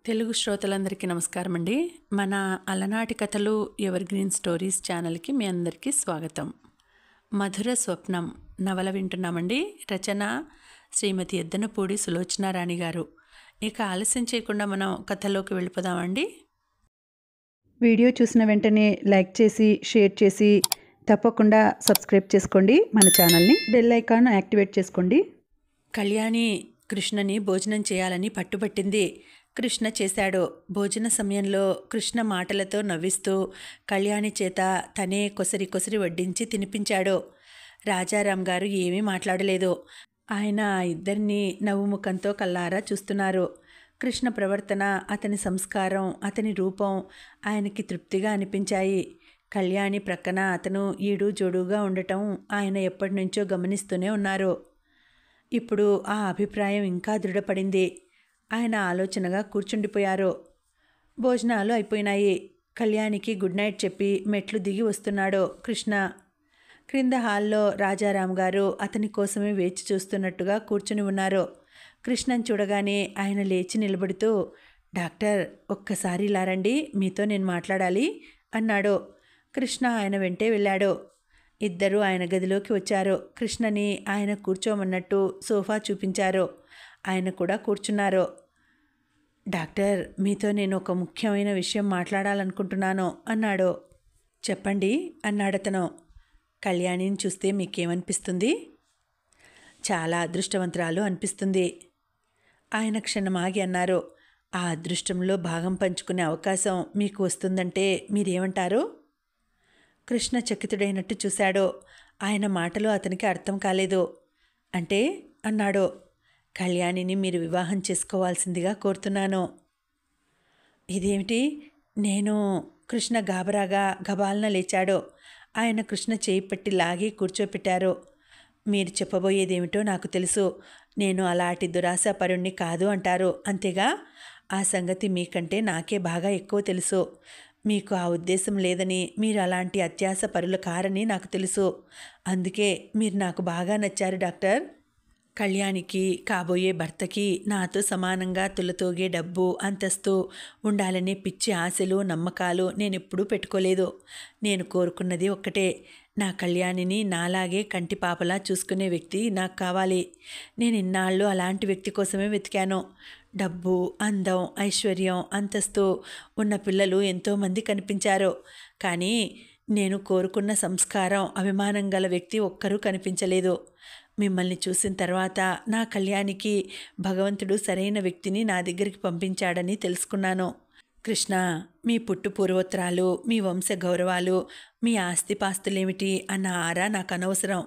తెలుగు శ్రోతలందరికీ నమస్కారం అండి. మన అలనాటి కథలు ఎవర్ గ్రీన్ స్టోరీస్ ఛానల్కి మీ అందరికీ స్వాగతం. మధుర స్వప్నం నవల వింటున్నామండి. రచన శ్రీమతి ఎద్దనపూడి సులోచనారాణి గారు. ఇక ఆలస్యం చేయకుండా మనం కథలోకి వెళ్ళిపోదామండి. వీడియో చూసిన వెంటనే లైక్ చేసి షేర్ చేసి తప్పకుండా సబ్స్క్రైబ్ చేసుకోండి. మన ఛానల్ని బెల్ ఐకాన్ యాక్టివేట్ చేసుకోండి. కళ్యాణి కృష్ణని భోజనం చేయాలని పట్టుబట్టింది. కృష్ణ చేశాడు. భోజన సమయంలో కృష్ణ మాటలతో నవ్విస్తూ కళ్యాణి చేత తనే కొసరి కొసరి వడ్డించి తినిపించాడు. రాజారాం గారు ఏమీ మాట్లాడలేదు. ఆయన ఆ ఇద్దరిని నవ్వుముఖంతో కల్లారా చూస్తున్నారు. కృష్ణ ప్రవర్తన, అతని సంస్కారం, అతని రూపం ఆయనకి తృప్తిగా అనిపించాయి. కళ్యాణి ప్రక్కన అతను ఈడు జోడుగా ఉండటం ఆయన ఎప్పటి నుంచో గమనిస్తూనే ఉన్నారు. ఇప్పుడు ఆ అభిప్రాయం ఇంకా దృఢపడింది. ఆయన ఆలోచనగా కూర్చుండిపోయారు. భోజనాలు అయిపోయినాయి. కళ్యాణికి గుడ్ నైట్ చెప్పి మెట్లు దిగి వస్తున్నాడు కృష్ణ. క్రింద హాల్లో రాజారాం గారు అతని కోసమే వేచి చూస్తున్నట్టుగా కూర్చుని ఉన్నారు. కృష్ణను చూడగానే ఆయన లేచి నిలబడుతూ, డాక్టర్ ఒక్కసారి ఇలా రండి, మీతో నేను మాట్లాడాలి అన్నాడు. కృష్ణ ఆయన వెంటే వెళ్ళాడు. ఇద్దరూ ఆయన గదిలోకి వచ్చారు. కృష్ణని ఆయన కూర్చోమన్నట్టు సోఫా చూపించారు. ఆయన కూడా కూర్చున్నారు. డాక్టర్, మీతో నేను ఒక ముఖ్యమైన విషయం మాట్లాడాలనుకుంటున్నాను అన్నాడు. చెప్పండి అన్నాడతను. కళ్యాణిని చూస్తే మీకేమనిపిస్తుంది? చాలా అదృష్టవంతురాలు అనిపిస్తుంది. ఆయన క్షణమాగి అన్నారు. ఆ అదృష్టంలో భాగం పంచుకునే అవకాశం మీకు వస్తుందంటే మీరేమంటారు? కృష్ణ చకితుడైనట్టు చూశాడు. ఆయన మాటలు అతనికి అర్థం కాలేదు. అంటే అన్నాడు. కళ్యాణిని మీరు వివాహం చేసుకోవాల్సిందిగా కోరుతున్నాను. ఇదేమిటి? నేను కృష్ణ గాబరాగా గబాలన లేచాడు. ఆయన కృష్ణ చేయి పట్టి లాగి కూర్చోపెట్టారు. మీరు చెప్పబోయేదేమిటో నాకు తెలుసు. నేను అలాంటి దురాశాపరుణ్ణి కాదు అంటారు, అంతేగా? ఆ సంగతి మీకంటే నాకే బాగా ఎక్కువ తెలుసు. మీకు ఆ ఉద్దేశం లేదని, మీరు అలాంటి అత్యాశ పరులు కారని నాకు తెలుసు. అందుకే మీరు నాకు బాగా నచ్చారు డాక్టర్. కళ్యాణికి, కాబోయే భర్తకి నాతో సమానంగా తులతూగే డబ్బు, అంతస్తు ఉండాలనే పిచ్చి ఆశలు, నమ్మకాలు నేనెప్పుడూ పెట్టుకోలేదు. నేను కోరుకున్నది ఒక్కటే, నా కళ్యాణిని నాలాగే కంటిపాపలా చూసుకునే వ్యక్తి నాకు కావాలి. నేను ఇన్నాళ్ళు అలాంటి వ్యక్తి కోసమే వెతికాను. డబ్బు, అందం, ఐశ్వర్యం, అంతస్తు ఉన్న పిల్లలు ఎంతోమంది కనిపించారు. కానీ నేను కోరుకున్న సంస్కారం, అభిమానం గల వ్యక్తి ఒక్కరూ కనిపించలేదు. మిమ్మల్ని చూసిన తర్వాత నా కళ్యాణికి భగవంతుడు సరైన వ్యక్తిని నా దగ్గరికి పంపించాడని తెలుసుకున్నాను. కృష్ణ, మీ పుట్టు పూర్వోత్తరాలు, మీ వంశ గౌరవాలు, మీ ఆస్తిపాస్తులేమిటి అన్న ఆరా నాకు అనవసరం.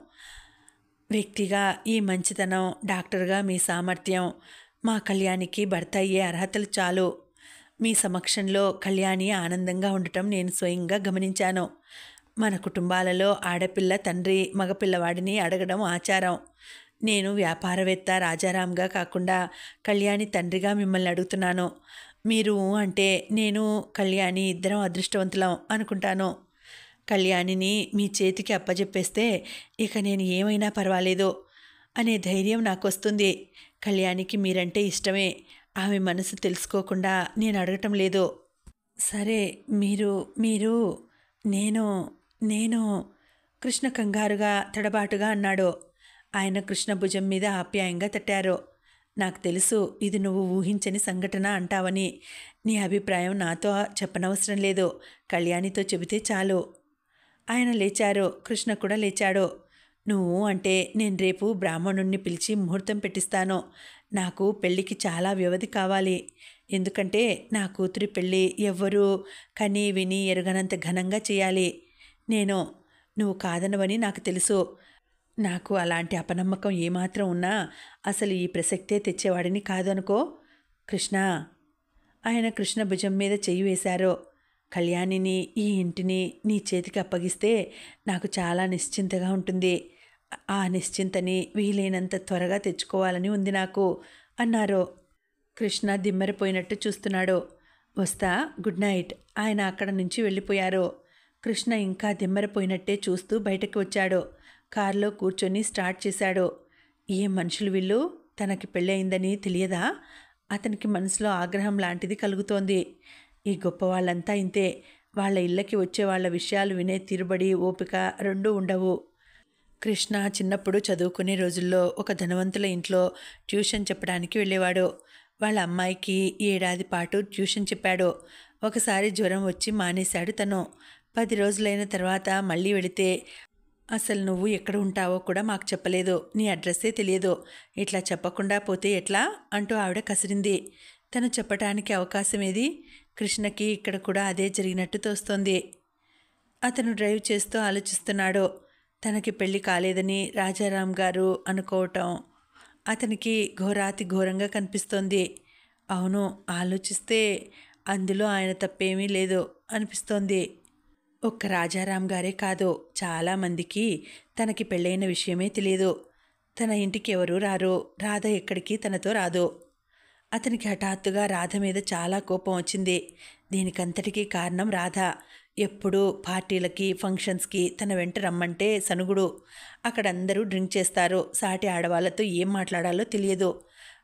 వ్యక్తిగా ఈ మంచితనం, డాక్టర్గా మీ సామర్థ్యం, మా కళ్యాణికి భర్త అయ్యే అర్హతలు చాలు. మీ సమక్షంలో కళ్యాణి ఆనందంగా ఉండటం నేను స్వయంగా గమనించాను. మన కుటుంబాలలో ఆడపిల్ల తండ్రి మగపిల్లవాడిని అడగడం ఆచారం. నేను వ్యాపారవేత్త రాజారాంగా కాకుండా కళ్యాణి తండ్రిగా మిమ్మల్ని అడుగుతున్నాను. మీరు అంటే నేను కళ్యాణి ఇద్దరం అదృష్టవంతులం అనుకుంటాను. కళ్యాణిని మీ చేతికి అప్పజెప్పేస్తే ఇక నేను ఏమైనా పర్వాలేదు అనే ధైర్యం నాకు వస్తుంది. కళ్యాణికి మీరంటే ఇష్టమే. ఆమె మనసు తెలుసుకోకుండా నేను అడగటం లేదు. సరే, మీరు నేను కృష్ణ కంగారుగా తడబాటుగా అన్నాడు. ఆయన కృష్ణ భుజం మీద ఆప్యాయంగా తట్టారు. నాకు తెలుసు ఇది నువ్వు ఊహించని సంఘటన అంటావని. నీ అభిప్రాయం నాతో చెప్పనవసరం లేదు. కళ్యాణితో చెబితే చాలు. ఆయన లేచారు. కృష్ణ కూడా లేచాడు. నువ్వు అంటే నేను రేపు బ్రాహ్మణుణ్ణి పిలిచి ముహూర్తం పెట్టిస్తాను. నాకు పెళ్ళికి చాలా వ్యవధి కావాలి. ఎందుకంటే నా కూతురి పెళ్ళి ఎవ్వరూ కని విని ఎరుగనంత ఘనంగా చేయాలి. నువ్వు కాదనవని నాకు తెలుసు. నాకు అలాంటి అపనమ్మకం ఏమాత్రం ఉన్నా అసలు ఈ ప్రసక్తే తెచ్చేవాడిని కాదనుకో. కృష్ణ, ఆయన కృష్ణ భుజం మీద చెయ్యి వేశారు. కళ్యాణిని, ఈ ఇంటిని నీ చేతికి అప్పగిస్తే నాకు చాలా నిశ్చింతగా ఉంటుంది. ఆ నిశ్చింతని వీలైనంత త్వరగా తెచ్చుకోవాలని ఉంది నాకు అన్నారు. కృష్ణ దిమ్మెరపోయినట్టు చూస్తున్నాడు. వస్తా, గుడ్ నైట్. ఆయన అక్కడ నుంచి వెళ్ళిపోయారు. కృష్ణ ఇంకా దిమ్మెరపోయినట్టే చూస్తూ బయటకు వచ్చాడు. కారులో కూర్చొని స్టార్ట్ చేశాడు. ఏం మనుషులు వీళ్ళు? తనకి పెళ్ళయిందని తెలియదా అతనికి మనసులో ఆగ్రహం లాంటిది కలుగుతోంది. ఈ గొప్ప వాళ్ళంతా ఇంతే. వాళ్ళ ఇళ్ళకి వచ్చే వాళ్ళ విషయాలు వినే తీరుబడి, ఓపిక రెండూ ఉండవు. కృష్ణ చిన్నప్పుడు చదువుకునే రోజుల్లో ఒక ధనవంతుల ఇంట్లో ట్యూషన్ చెప్పడానికి వెళ్ళేవాడు. వాళ్ళ అమ్మాయికి ఏడాది పాటు ట్యూషన్ చెప్పాడు. ఒకసారి జ్వరం వచ్చి మానేశాడు తను. 10 రోజులైన తర్వాత మళ్ళీ వెళితే, అసలు నువ్వు ఎక్కడ ఉంటావో కూడా మాకు చెప్పలేదు, నీ అడ్రస్సే తెలియదు, ఇట్లా చెప్పకుండా పోతే ఎట్లా అంటూ ఆవిడ కసిరింది. తను చెప్పటానికి అవకాశం ఏది? కృష్ణకి ఇక్కడ కూడా అదే జరిగినట్టు తోస్తోంది. అతను డ్రైవ్ చేస్తూ ఆలోచిస్తున్నాడు. తనకి పెళ్లి కాలేదని రాజారాం గారు అనుకోవటం అతనికి ఘోరాతి ఘోరంగా కనిపిస్తోంది. అవును, ఆలోచిస్తే అందులో ఆయన తప్పేమీ లేదు అనిపిస్తోంది. ఒక్క రాజారాం గారే కాదు, చాలామందికి తనకి పెళ్ళైన విషయమే తెలియదు. తన ఇంటికి ఎవరూ రారు, రాధ ఎక్కడికి తనతో రాదు. అతనికి హఠాత్తుగా రాధ మీద చాలా కోపం వచ్చింది. దీనికంతటికీ కారణం రాధ. ఎప్పుడూ పార్టీలకి, ఫంక్షన్స్కి తన వెంట రమ్మంటే సనుగుడు. అక్కడందరూ డ్రింక్ చేస్తారు. సాటి ఆడవాళ్లతో ఏం మాట్లాడాలో తెలియదు.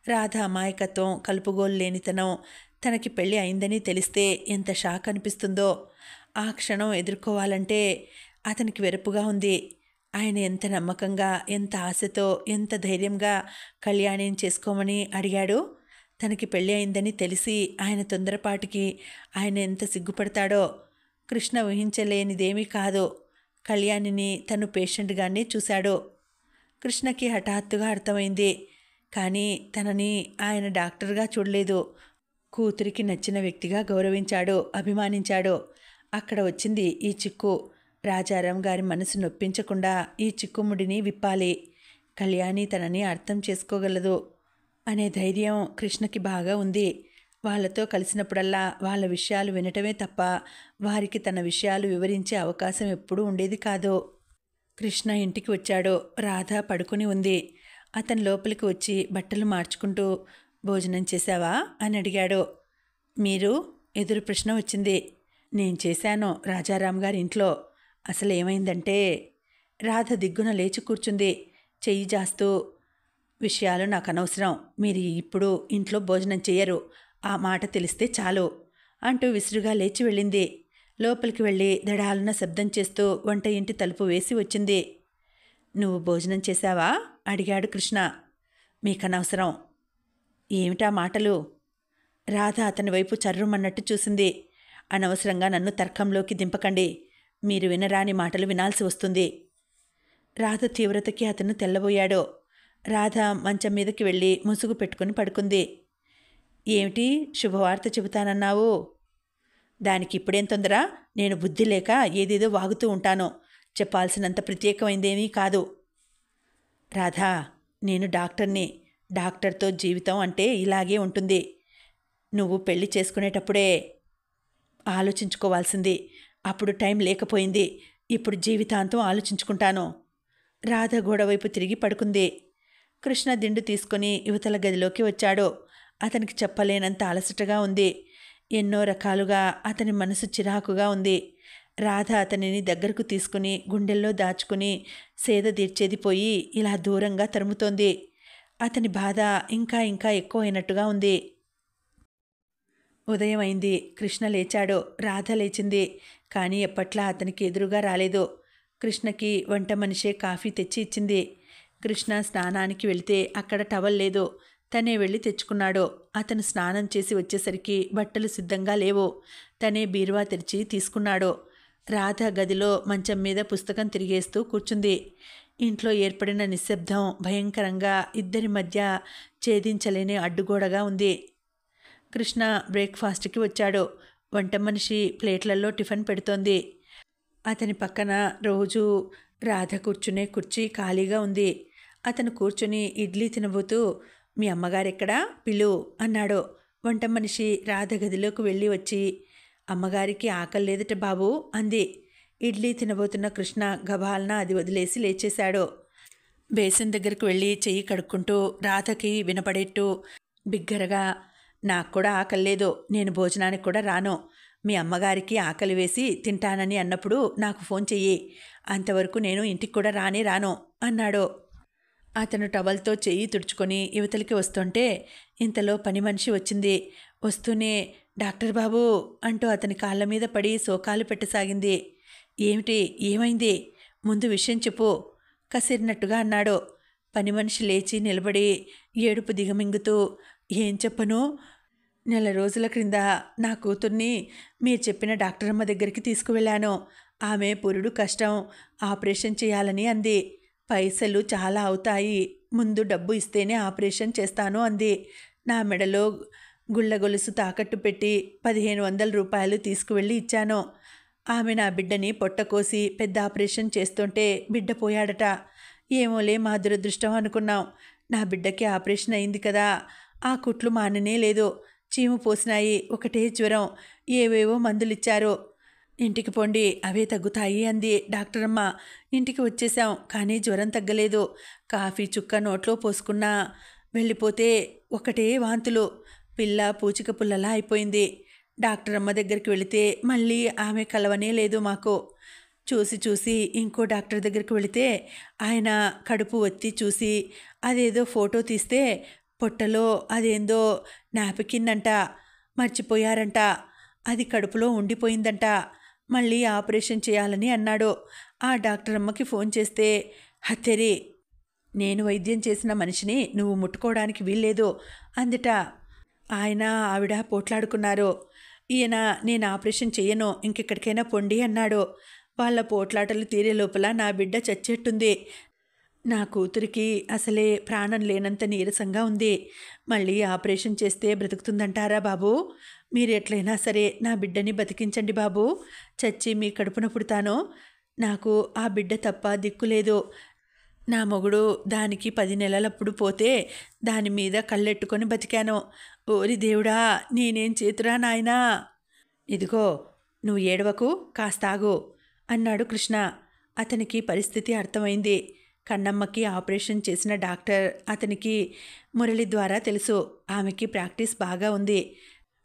రాధ అమాయకత్వం, కలుపుగోలు లేనితనం. తనకి పెళ్ళి అయిందని తెలిస్తే ఎంత షాక్ అనిపిస్తుందో. ఆ క్షణం ఎదుర్కోవాలంటే అతనికి వెరపుగా ఉంది. ఆయన ఎంత నమ్మకంగా, ఎంత ఆశతో, ఎంత ధైర్యంగా కళ్యాణిని చేసుకోమని అడిగాడు. తనకి పెళ్ళి అయిందని తెలిసి ఆయన తొందరపాటికి ఆయన ఎంత సిగ్గుపడతాడో. కృష్ణ ఊహించలేనిదేమీ కాదు. కళ్యాణిని తను పేషెంట్గానే చూశాడు. కృష్ణకి హఠాత్తుగా అర్థమైంది. కానీ తనని ఆయన డాక్టర్గా చూడలేదు. కూతురికి నచ్చిన వ్యక్తిగా గౌరవించాడు, అభిమానించాడు. అక్కడ వచ్చింది ఈ చిక్కు. రాజారాం గారి మనసు నొప్పించకుండా ఈ చిక్కుముడిని విప్పాలి. కళ్యాణి తనని అర్థం చేసుకోగలదు అనే ధైర్యం కృష్ణకి బాగా ఉంది. వాళ్ళతో కలిసినప్పుడల్లా వాళ్ళ విషయాలు వినటమే తప్ప వారికి తన విషయాలు వివరించే అవకాశం ఎప్పుడూ ఉండేది కాదు. కృష్ణ ఇంటికి వచ్చాడు. రాధ పడుకుని ఉంది. అతను లోపలికి వచ్చి బట్టలు మార్చుకుంటూ, భోజనం చేశావా అని అడిగాడు. మీరు? ఎదురు ప్రశ్న వచ్చింది. నేను చేశాను, రాజారాం గారి ఇంట్లో. అసలు ఏమైందంటే, రాధ దిగ్గున లేచి కూర్చుంది, చెయ్యి జాస్తూ. విషయాలు నాకు అనవసరం, మీరు ఇప్పుడు ఇంట్లో భోజనం చెయ్యరు, ఆ మాట తెలిస్తే చాలు అంటూ విసురుగా లేచి వెళ్ళింది. లోపలికి వెళ్ళి దడాలన శబ్దం చేస్తూ వంట ఇంటి తలుపు వేసి వచ్చింది. నువ్వు భోజనం చేశావా అడిగాడు కృష్ణ. మీకనవసరం. ఏమిటా మాటలు? రాధ అతని వైపు చర్రుమన్నట్టు చూసింది. అనవసరంగా నన్ను తర్కంలోకి దింపకండి, మీరు వినరాని మాటలు వినాల్సి వస్తుంది. రాధ తీవ్రతకి అతను తెల్లబోయాడు. రాధ మంచం మీదకి వెళ్ళి ముసుగు పెట్టుకుని పడుకుంది. ఏమిటి శుభవార్త చెబుతానన్నావు? దానికి ఇప్పుడేం తొందర? నేను బుద్ధి లేక ఏదేదో వాగుతూ ఉంటాను, చెప్పాల్సినంత ప్రత్యేకమైందేమీ కాదు. రాధా, నేను డాక్టర్ని. డాక్టర్తో జీవితం అంటే ఇలాగే ఉంటుంది. నువ్వు పెళ్లి చేసుకునేటప్పుడే ఆలోచించుకోవాల్సింది. అప్పుడు టైం లేకపోయింది. ఇప్పుడు జీవితాంతం ఆలోచించుకుంటాను. రాధ గోడవైపు తిరిగి పడుకుంది. కృష్ణ దిండు తీసుకుని యువతల గదిలోకి వచ్చాడు. అతనికి చెప్పలేనంత అలసటగా ఉంది. ఎన్నో రకాలుగా అతని మనసు చిరాకుగా ఉంది. రాధ అతనిని దగ్గరకు తీసుకుని గుండెల్లో దాచుకుని సేద తీర్చేది పోయి ఇలా దూరంగా తరుముతోంది. అతని బాధ ఇంకా ఇంకా ఎక్కువ అయినట్టుగా ఉంది. ఉదయం అయింది. కృష్ణ లేచాడు. రాధ లేచింది. కానీ ఎప్పట్లా అతనికి ఎదురుగా రాలేదు. కృష్ణకి వంట మనిషే కాఫీ తెచ్చి ఇచ్చింది. కృష్ణ స్నానానికి వెళితే అక్కడ టవల్ లేదు. తనే వెళ్ళి తెచ్చుకున్నాడు. అతను స్నానం చేసి వచ్చేసరికి బట్టలు సిద్ధంగా లేవు. తనే బీరువా తెరిచి తీసుకున్నాడు. రాధ గదిలో మంచం మీద పుస్తకం తిరిగేస్తూ కూర్చుంది. ఇంట్లో ఏర్పడిన నిశ్శబ్దం భయంకరంగా ఇద్దరి మధ్య ఛేదించలేని అడ్డుగోడగా ఉంది. కృష్ణ బ్రేక్ఫాస్ట్కి వచ్చాడు. వంట మనిషి ప్లేట్లలో టిఫిన్ పెడుతోంది. అతని పక్కన రోజు రాధ కూర్చునే కుర్చీ ఖాళీగా ఉంది. అతను కూర్చుని ఇడ్లీ తినబోతూ, మీ అమ్మగారెక్కడా, పిలు అన్నాడు. వంట మనిషి రాధ గదిలోకి వెళ్ళి వచ్చి, అమ్మగారికి ఆకలి లేదట బాబు అంది. ఇడ్లీ తినబోతున్న కృష్ణ గబాలన అది వదిలేసి లేచేశాడు. బేసిన్ దగ్గరకు వెళ్ళి చెయ్యి కడుక్కుంటూ రాధకి వినపడేట్టు బిగ్గరగా, నాకు కూడా ఆకలి లేదు, నేను భోజనానికి కూడా రాను. మీ అమ్మగారికి ఆకలి వేసి తింటానని అన్నప్పుడు నాకు ఫోన్ చెయ్యి, అంతవరకు నేను ఇంటికి కూడా రాను అన్నాడు. అతను టవల్తో చెయ్యి తుడుచుకొని యువతలికి వస్తుంటే ఇంతలో పని మనిషి వచ్చింది. వస్తూనే డాక్టర్ బాబు అంటూ అతని కాళ్ళ మీద పడి శోకాలు పెట్టసాగింది. ఏమిటి, ఏమైంది, ముందు విషయం చెప్పు కసిరినట్టుగా అన్నాడు. పని మనిషి లేచి నిలబడి ఏడుపు దిగమింగుతూ, ఏం చెప్పను, నెల రోజుల క్రింద నా కూతుర్ని మీరు చెప్పిన డాక్టరమ్మ దగ్గరికి తీసుకువెళ్ళాను. ఆమె పురుడు కష్టం, ఆపరేషన్ చేయాలని అంది. పైసలు చాలా అవుతాయి, ముందు డబ్బు ఇస్తేనే ఆపరేషన్ చేస్తాను అంది. నా మెడలో గుళ్ళ గొలుసు తాకట్టు పెట్టి 1500 రూపాయలు తీసుకువెళ్ళి ఇచ్చాను. ఆమె నా బిడ్డని పొట్టకోసి పెద్ద ఆపరేషన్ చేస్తుంటే బిడ్డ పోయాడట. ఏమోలే మా దురదృష్టం అనుకున్నాం. నా బిడ్డకి ఆపరేషన్ అయింది కదా, ఆ కుట్లు మాననే లేదు, చీము పోసినాయి, ఒకటే జ్వరం, ఏవేవో మందులిచ్చారు. ఇంటికి పోండి, అవే తగ్గుతాయి అంది డాక్టరమ్మ. ఇంటికి వచ్చేసాం, కానీ జ్వరం తగ్గలేదు. కాఫీ చుక్క నోట్లో పోసుకున్నా వెళ్ళిపోతే ఒకటే వాంతులు, పిల్ల పూచిక పుల్లలా అయిపోయింది. డాక్టరమ్మ దగ్గరికి వెళితే మళ్ళీ ఆమె కలవనే లేదు మాకు. చూసి ఇంకో డాక్టర్ దగ్గరికి వెళితే ఆయన కడుపు ఒత్తి చూసి అదేదో ఫోటో తీస్తే పొట్టలో అదేందో నాప్కిన్ అంట, మర్చిపోయారంట, అది కడుపులో ఉండిపోయిందంట, మళ్ళీ ఆపరేషన్ చేయాలని అన్నాడు. ఆ డాక్టరమ్మకి ఫోన్ చేస్తే, హత్తెరి, నేను వైద్యం చేసిన మనిషిని నువ్వు ముట్టుకోవడానికి వీల్లేదు అందుట. ఆయన ఆవిడ పోట్లాడుకున్నారు. ఈయన, నేను ఆపరేషన్ చెయ్యను, ఇంకెక్కడికైనా పొండి అన్నాడు. వాళ్ళ పోట్లాటలు తీరే లోపల నా బిడ్డ చచ్చేట్టుంది. నా కూతురికి అసలే ప్రాణం లేనంత నీరసంగా ఉంది. మళ్ళీ ఆపరేషన్ చేస్తే బ్రతుకుతుందంటారా బాబు? మీరు ఎట్లయినా సరే నా బిడ్డని బతికించండి బాబు, చచ్చి మీ కడుపున పుడతాను. నాకు ఆ బిడ్డ తప్ప దిక్కులేదు. నా మొగుడు దానికి 10 నెలలప్పుడు పోతే దాని మీద కళ్ళెట్టుకొని బతికాను. ఓరి దేవుడా, నేనేం చేతురా నాయనా. ఇదిగో, నువ్వు ఏడవకు, కాస్తాగు అన్నాడు కృష్ణ. అతనికి పరిస్థితి అర్థమైంది. కన్నమ్మకి ఆపరేషన్ చేసిన డాక్టర్ అతనికి మురళి ద్వారా తెలుసు. ఆమెకి ప్రాక్టీస్ బాగా ఉంది.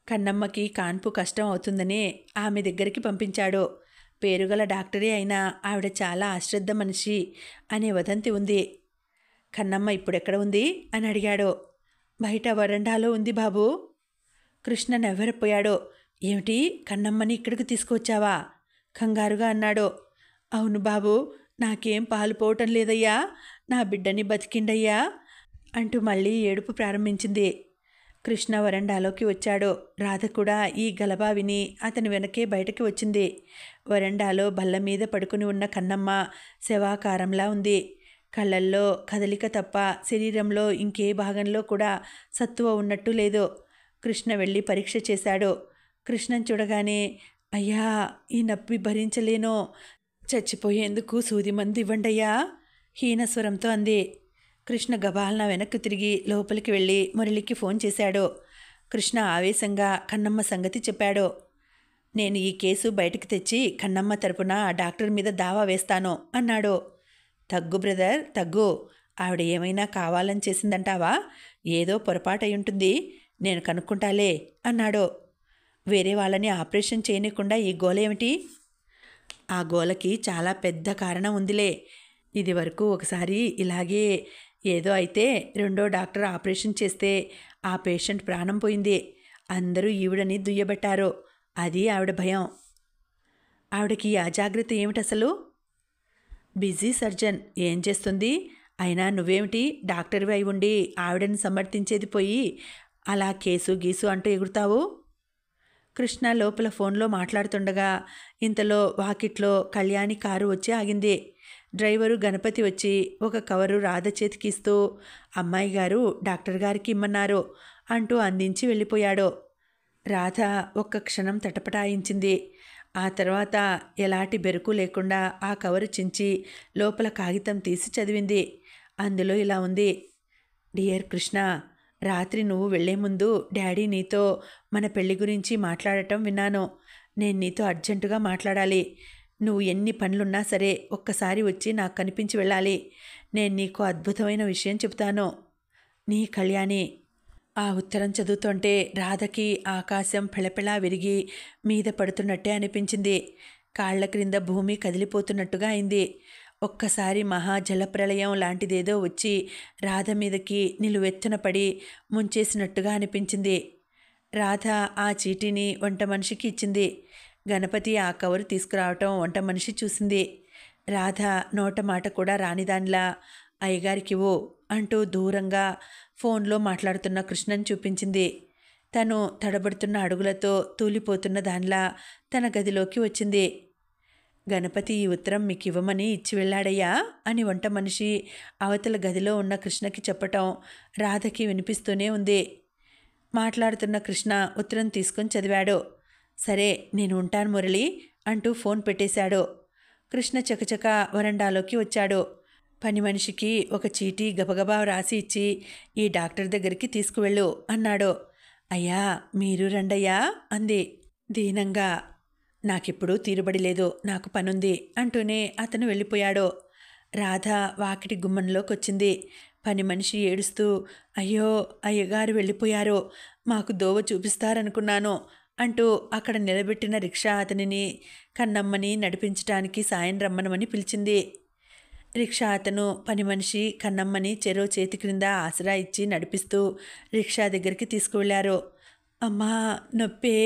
కన్నమ్మకి కాన్పు కష్టం అవుతుందని ఆమె దగ్గరికి పంపించాడు. పేరుగల డాక్టరే అయినా ఆవిడ చాలా అశ్రద్ధ మనిషి అనే వదంతి ఉంది. కన్నమ్మ ఇప్పుడెక్కడ ఉంది అని అడిగాడు. బయట వరండాలో ఉంది బాబు. కృష్ణ నవ్వెరపోయాడు. ఏమిటి, కన్నమ్మని ఇక్కడికి తీసుకొచ్చావా? కంగారుగా అన్నాడు. అవును బాబు, నాకేం పాలు పోవటం లేదయ్యా, నా బిడ్డని బతికిండయ్యా అంటూ మళ్ళీ ఏడుపు ప్రారంభించింది. కృష్ణ వరండాలోకి వచ్చాడు. రాధ కూడా ఈ గలబా విని అతని వెనకే బయటకి వచ్చింది. వరండాలో బల్ల మీద పడుకుని ఉన్న కన్నమ్మ శవాకారంలా ఉంది. కళ్ళల్లో కదలిక తప్ప శరీరంలో ఇంకే భాగంలో కూడా సత్తువ ఉన్నట్టు లేదు. కృష్ణ వెళ్ళి పరీక్ష చేశాడు. కృష్ణను చూడగానే, అయ్యా, ఈ నొప్పి భరించలేను, చచ్చిపోయేందుకు సూది మందు ఇవ్వండయ్యా హీనస్వరంతో అంది. కృష్ణ గబాలన వెనక్కి తిరిగి లోపలికి వెళ్ళి మురళికి ఫోన్ చేశాడు. కృష్ణ ఆవేశంగా కన్నమ్మ సంగతి చెప్పాడు. నేను ఈ కేసు బయటకు తెచ్చి కన్నమ్మ తరపున ఆ డాక్టర్ మీద దావా వేస్తాను అన్నాడు. తగ్గు బ్రదర్, తగ్గు. ఆవిడ ఏమైనా కావాలని చేసిందంటావా? ఏదో పొరపాటై ఉంటుంది, నేను కనుక్కుంటాలే అన్నాడు. వేరే వాళ్ళని ఆపరేషన్ చేయనీయకుండా ఈ గోలేమిటి? ఆ గోలకి చాలా పెద్ద కారణం ఉందిలే. ఇది వరకు ఒకసారి ఇలాగే ఏదో అయితే రెండో డాక్టర్ ఆపరేషన్ చేస్తే ఆ పేషెంట్ ప్రాణం పోయింది. అందరూ ఈవిడని దుయ్యబట్టారు. అది ఆవిడ భయం. ఆవిడకి అజాగ్రత్త ఏమిటసలు? బిజీ సర్జన్, ఏం చేస్తుంది? అయినా నువ్వేమిటి డాక్టర్వి అయి ఉండి ఆవిడని సమర్థించేది పోయి అలా కేసు గీసు అంటూ ఎగురుతావు? కృష్ణ లోపల ఫోన్లో మాట్లాడుతుండగా ఇంతలో వాకిట్లో కళ్యాణి కారు వచ్చి ఆగింది. డ్రైవరు గణపతి వచ్చి ఒక కవరు రాధ చేతికిస్తూ, అమ్మాయి గారు డాక్టర్ గారికి ఇమ్మన్నారు అంటూ అందించి వెళ్ళిపోయాడు. రాధ ఒక్క క్షణం తటపటాయించింది. ఆ తర్వాత ఎలాంటి బెరుకు లేకుండా ఆ కవరు చించి లోపల కాగితం తీసి చదివింది. అందులో ఇలా ఉంది. డియర్ కృష్ణ, రాత్రి నువ్వు వెళ్లే ముందు డాడీ నీతో మన పెళ్లి గురించి మాట్లాడటం విన్నాను. నేను నీతో అర్జెంటుగా మాట్లాడాలి. నువ్వు ఎన్ని పనులున్నా సరే ఒక్కసారి వచ్చి నాకు కనిపించి వెళ్ళాలి. నేను నీకు అద్భుతమైన విషయం చెప్తాను. నీ కళ్యాణి. ఆ ఉత్తరం చదువుతుంటే రాధకి ఆకాశం పెళపెళా విరిగి మీద పడుతున్నట్టే అనిపించింది. కాళ్ల క్రింద భూమి కదిలిపోతున్నట్టుగా అయింది. ఒక్కసారి మహా జలప్రళయం లాంటిదేదో వచ్చి రాధ మీదకి నిలువెత్తున పడి ముంచేసినట్టుగా అనిపించింది. రాధ ఆ చీటీని వంట మనిషికి ఇచ్చింది. గణపతి ఆ కవరు తీసుకురావటం వంట మనిషి చూసింది. రాధ నోట మాట కూడా రానిదానిలా అయ్యగారికివ్వు అంటూ దూరంగా ఫోన్లో మాట్లాడుతున్న కృష్ణని చూపించింది. తను తడబడుతున్న అడుగులతో తూలిపోతున్న దానిలా తన గదిలోకి వచ్చింది. గణపతి ఈ ఉత్తరం మీకు ఇవ్వమని ఇచ్చి వెళ్ళాడయ్యా అని వంట మనిషి అవతల గదిలో ఉన్న కృష్ణకి చెప్పటం రాధకి వినిపిస్తూనే ఉంది. మాట్లాడుతున్న కృష్ణ ఉత్తరం తీసుకొని చదివాడు. సరే నేను ఉంటాను మురళి అంటూ ఫోన్ పెట్టేశాడు. కృష్ణ చకచక వరండాలోకి వచ్చాడు. పని మనిషికి ఒక చీటీ గబగబా రాసి ఇచ్చి ఈ డాక్టర్ దగ్గరికి తీసుకువెళ్ళు అన్నాడు. అయ్యా మీరు రండయ్యా అంది దీనంగా. నాకిప్పుడు తీరుబడి లేదు, నాకు పనుంది అంటూనే అతను వెళ్ళిపోయాడు. రాధ వాకిటి గుమ్మంలోకొచ్చింది. పని మనిషి ఏడుస్తూ అయ్యో అయ్యగారు వెళ్ళిపోయారు, మాకు దోవ చూపిస్తారనుకున్నాను అంటూ అక్కడ నిలబెట్టిన రిక్షా అతనిని కన్నమ్మని నడిపించడానికి సాయం రమ్మనమని పిలిచింది. రిక్షా అతను పని మనిషి కన్నమ్మని చెరో చేతి క్రింద ఆసరా ఇచ్చి నడిపిస్తూ రిక్షా దగ్గరికి తీసుకువెళ్ళారు. అమ్మా నొప్పే,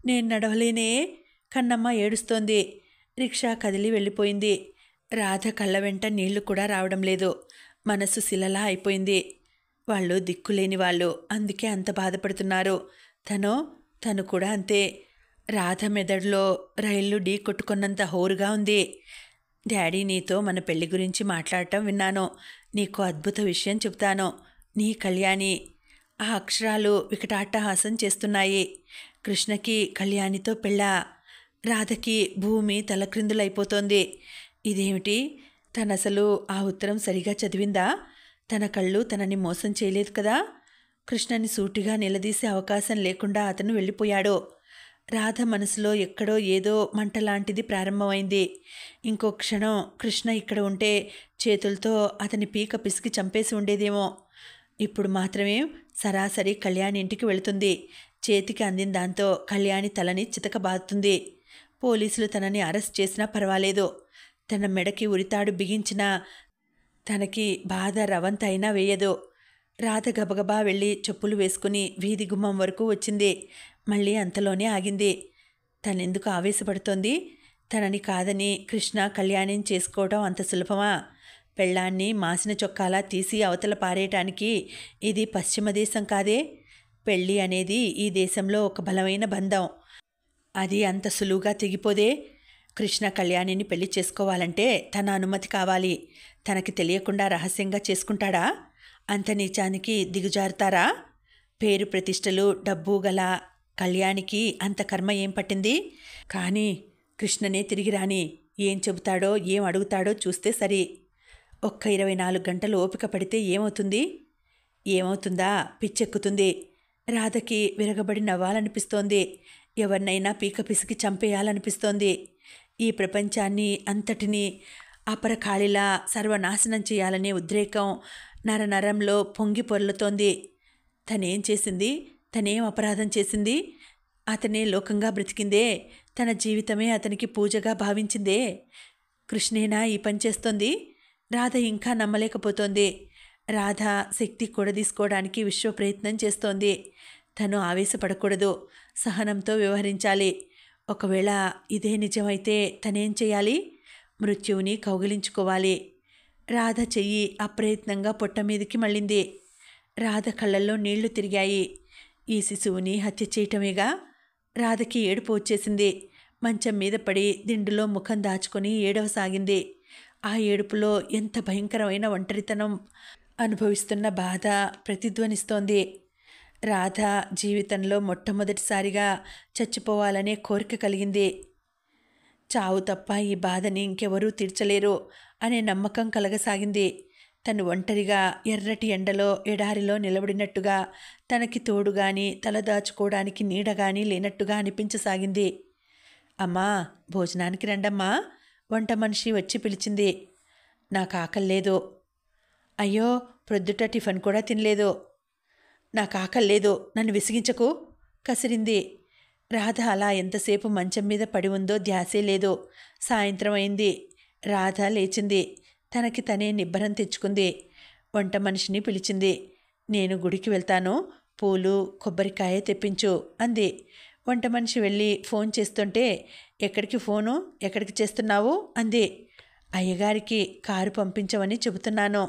నేను నడవలేనే కన్నమ్మ ఏడుస్తోంది. రిక్షా కదిలి వెళ్ళిపోయింది. రాధ కళ్ళ వెంట నీళ్లు కూడా రావడం లేదు. మనసు శిలలా అయిపోయింది. వాళ్ళు దిక్కులేని వాళ్ళు, అందుకే అంత బాధపడుతున్నారు. తను కూడా అంతే. రాధ మెదడులో రైళ్లు ఢీ కొట్టుకున్నంత హోరుగా ఉంది. డాడీ నీతో మన పెళ్లి గురించి మాట్లాడటం విన్నాను. నీకు అద్భుత విషయం చెప్తాను. నీ కళ్యాణి. ఆ అక్షరాలు వికటాట్టహాసం చేస్తున్నాయి. కృష్ణకి కళ్యాణితో పెళ్ళా. రాధకి భూమి తలక్రిందులైపోతోంది. ఇదేమిటి? తనసలు ఆ ఉత్తరం సరిగా చదివిందా? తన కళ్ళు తనని మోసం చేయలేదు కదా? కృష్ణని సూటిగా నిలదీసే అవకాశం లేకుండా అతను వెళ్ళిపోయాడు. రాధ మనసులో ఎక్కడో ఏదో మంటలాంటిది ప్రారంభమైంది. ఇంకో క్షణం కృష్ణ ఇక్కడ ఉంటే చేతులతో అతని పీక పిసికి చంపేసి ఉండేదేమో. ఇప్పుడు మాత్రమే సరాసరి కళ్యాణి ఇంటికి వెళుతుంది. చేతికి అందిన దాంతో కళ్యాణి తలని చితకబాదుతుంది. పోలీసులు తనని అరెస్ట్ చేసినా పర్వాలేదు. తన మెడకి ఉరితాడు బిగించినా తనకి బాధ రవంతైనా వేయదు. రాధ గబగబా వెళ్ళి చెప్పులు వేసుకుని వీధి గుమ్మం వరకు వచ్చింది. మళ్ళీ అంతలోనే ఆగింది. తనెందుకు ఆవేశపడుతోంది? తనని కాదని కృష్ణ కళ్యాణిని చేసుకోవడం అంత సులభమా? పెళ్ళాన్ని మాసిన చొక్కాలా తీసి అవతల పారేయటానికి ఇది పశ్చిమ దేశం కాదే. పెళ్ళి అనేది ఈ దేశంలో ఒక బలమైన బంధం. అది అంత సులువుగా తెగిపోదే. కృష్ణ కళ్యాణిని పెళ్లి చేసుకోవాలంటే తన అనుమతి కావాలి. తనకి తెలియకుండా రహస్యంగా చేసుకుంటాడా? అంత నీచానికి దిగుజారుతారా? పేరు ప్రతిష్టలు డబ్బు గల కళ్యాణికి అంత కర్మ ఏం పట్టింది? కానీ కృష్ణనే తిరిగి రాని. ఏం చెబుతాడో ఏం అడుగుతాడో చూస్తే సరి. ఒక్క 24 గంటలు ఓపిక పడితే ఏమవుతుంది? ఏమవుతుందా? పిచ్చెక్కుతుంది. రాధకి విరగబడి నవ్వాలనిపిస్తోంది. ఎవరినైనా పీక పిసికి చంపేయాలనిపిస్తోంది. ఈ ప్రపంచాన్ని అంతటినీ అపరకాళిలా సర్వనాశనం చేయాలనే ఉద్రేకం నరనరంలో పొంగి పొర్లుతోంది. తనేం చేసింది? తనేం అపరాధం చేసింది? అతనే లోకంగా బ్రతికిందే. తన జీవితమే అతనికి పూజగా భావించిందే. కృష్ణేనా ఈ పని చేస్తోంది? రాధ ఇంకా నమ్మలేకపోతోంది. రాధ శక్తి కూడదీసుకోవడానికి విశ్వ ప్రయత్నం చేస్తోంది. తను ఆవేశపడకూడదు, సహనంతో వ్యవహరించాలి. ఒకవేళ ఇదే నిజమైతే తనేం చేయాలి? మృత్యువుని కౌగిలించుకోవాలి. రాధ చెయ్యి అప్రయత్నంగా పొట్ట మీదకి మళ్ళింది. రాధ కళ్ళల్లో నీళ్లు తిరిగాయి. ఈ శిశువుని హత్య చేయటమేగా? రాధకి ఏడుపు వచ్చేసింది. మంచం మీద పడి దిండులో ముఖం దాచుకొని ఏడవసాగింది. ఆ ఏడుపులో ఎంత భయంకరమైన ఒంటరితనం అనుభవిస్తున్న బాధ ప్రతిధ్వనిస్తోంది. రాధ జీవితంలో మొట్టమొదటిసారిగా చచ్చిపోవాలనే కోరిక కలిగింది. చావు తప్ప ఈ బాధని ఇంకెవరూ తీర్చలేరు అనే నమ్మకం కలగసాగింది. తను ఒంటరిగా ఎర్రటి ఎండలో ఎడారిలో నిలబడినట్టుగా, తనకి తోడుగాని తలదాచుకోవడానికి నీడగాని లేనట్టుగా అనిపించసాగింది. అమ్మా భోజనానికి రండమ్మా, వంట మనిషి వచ్చి పిలిచింది. నాకు ఆకల్లేదు. అయ్యో ప్రొద్దుట టిఫిన్ కూడా తినలేదు. నాకు ఆకల్లేదు, నన్ను విసిగించకు కసిరింది. రాధ అలా ఎంతసేపు మంచం మీద పడి ఉందో ధ్యాసే లేదు. సాయంత్రం అయింది. రాధ లేచింది. తనకి తనే నిబ్బరం తెచ్చుకుంది. వంట మనిషిని పిలిచింది. నేను గుడికి వెళ్తాను, పూలు కొబ్బరికాయ తెప్పించు అంది. వంట మనిషి వెళ్ళి ఫోన్ చేస్తుంటే ఎక్కడికి ఫోను, ఎక్కడికి చేస్తున్నావు అంది. అయ్యగారికి కారు పంపించమని చెబుతున్నాను.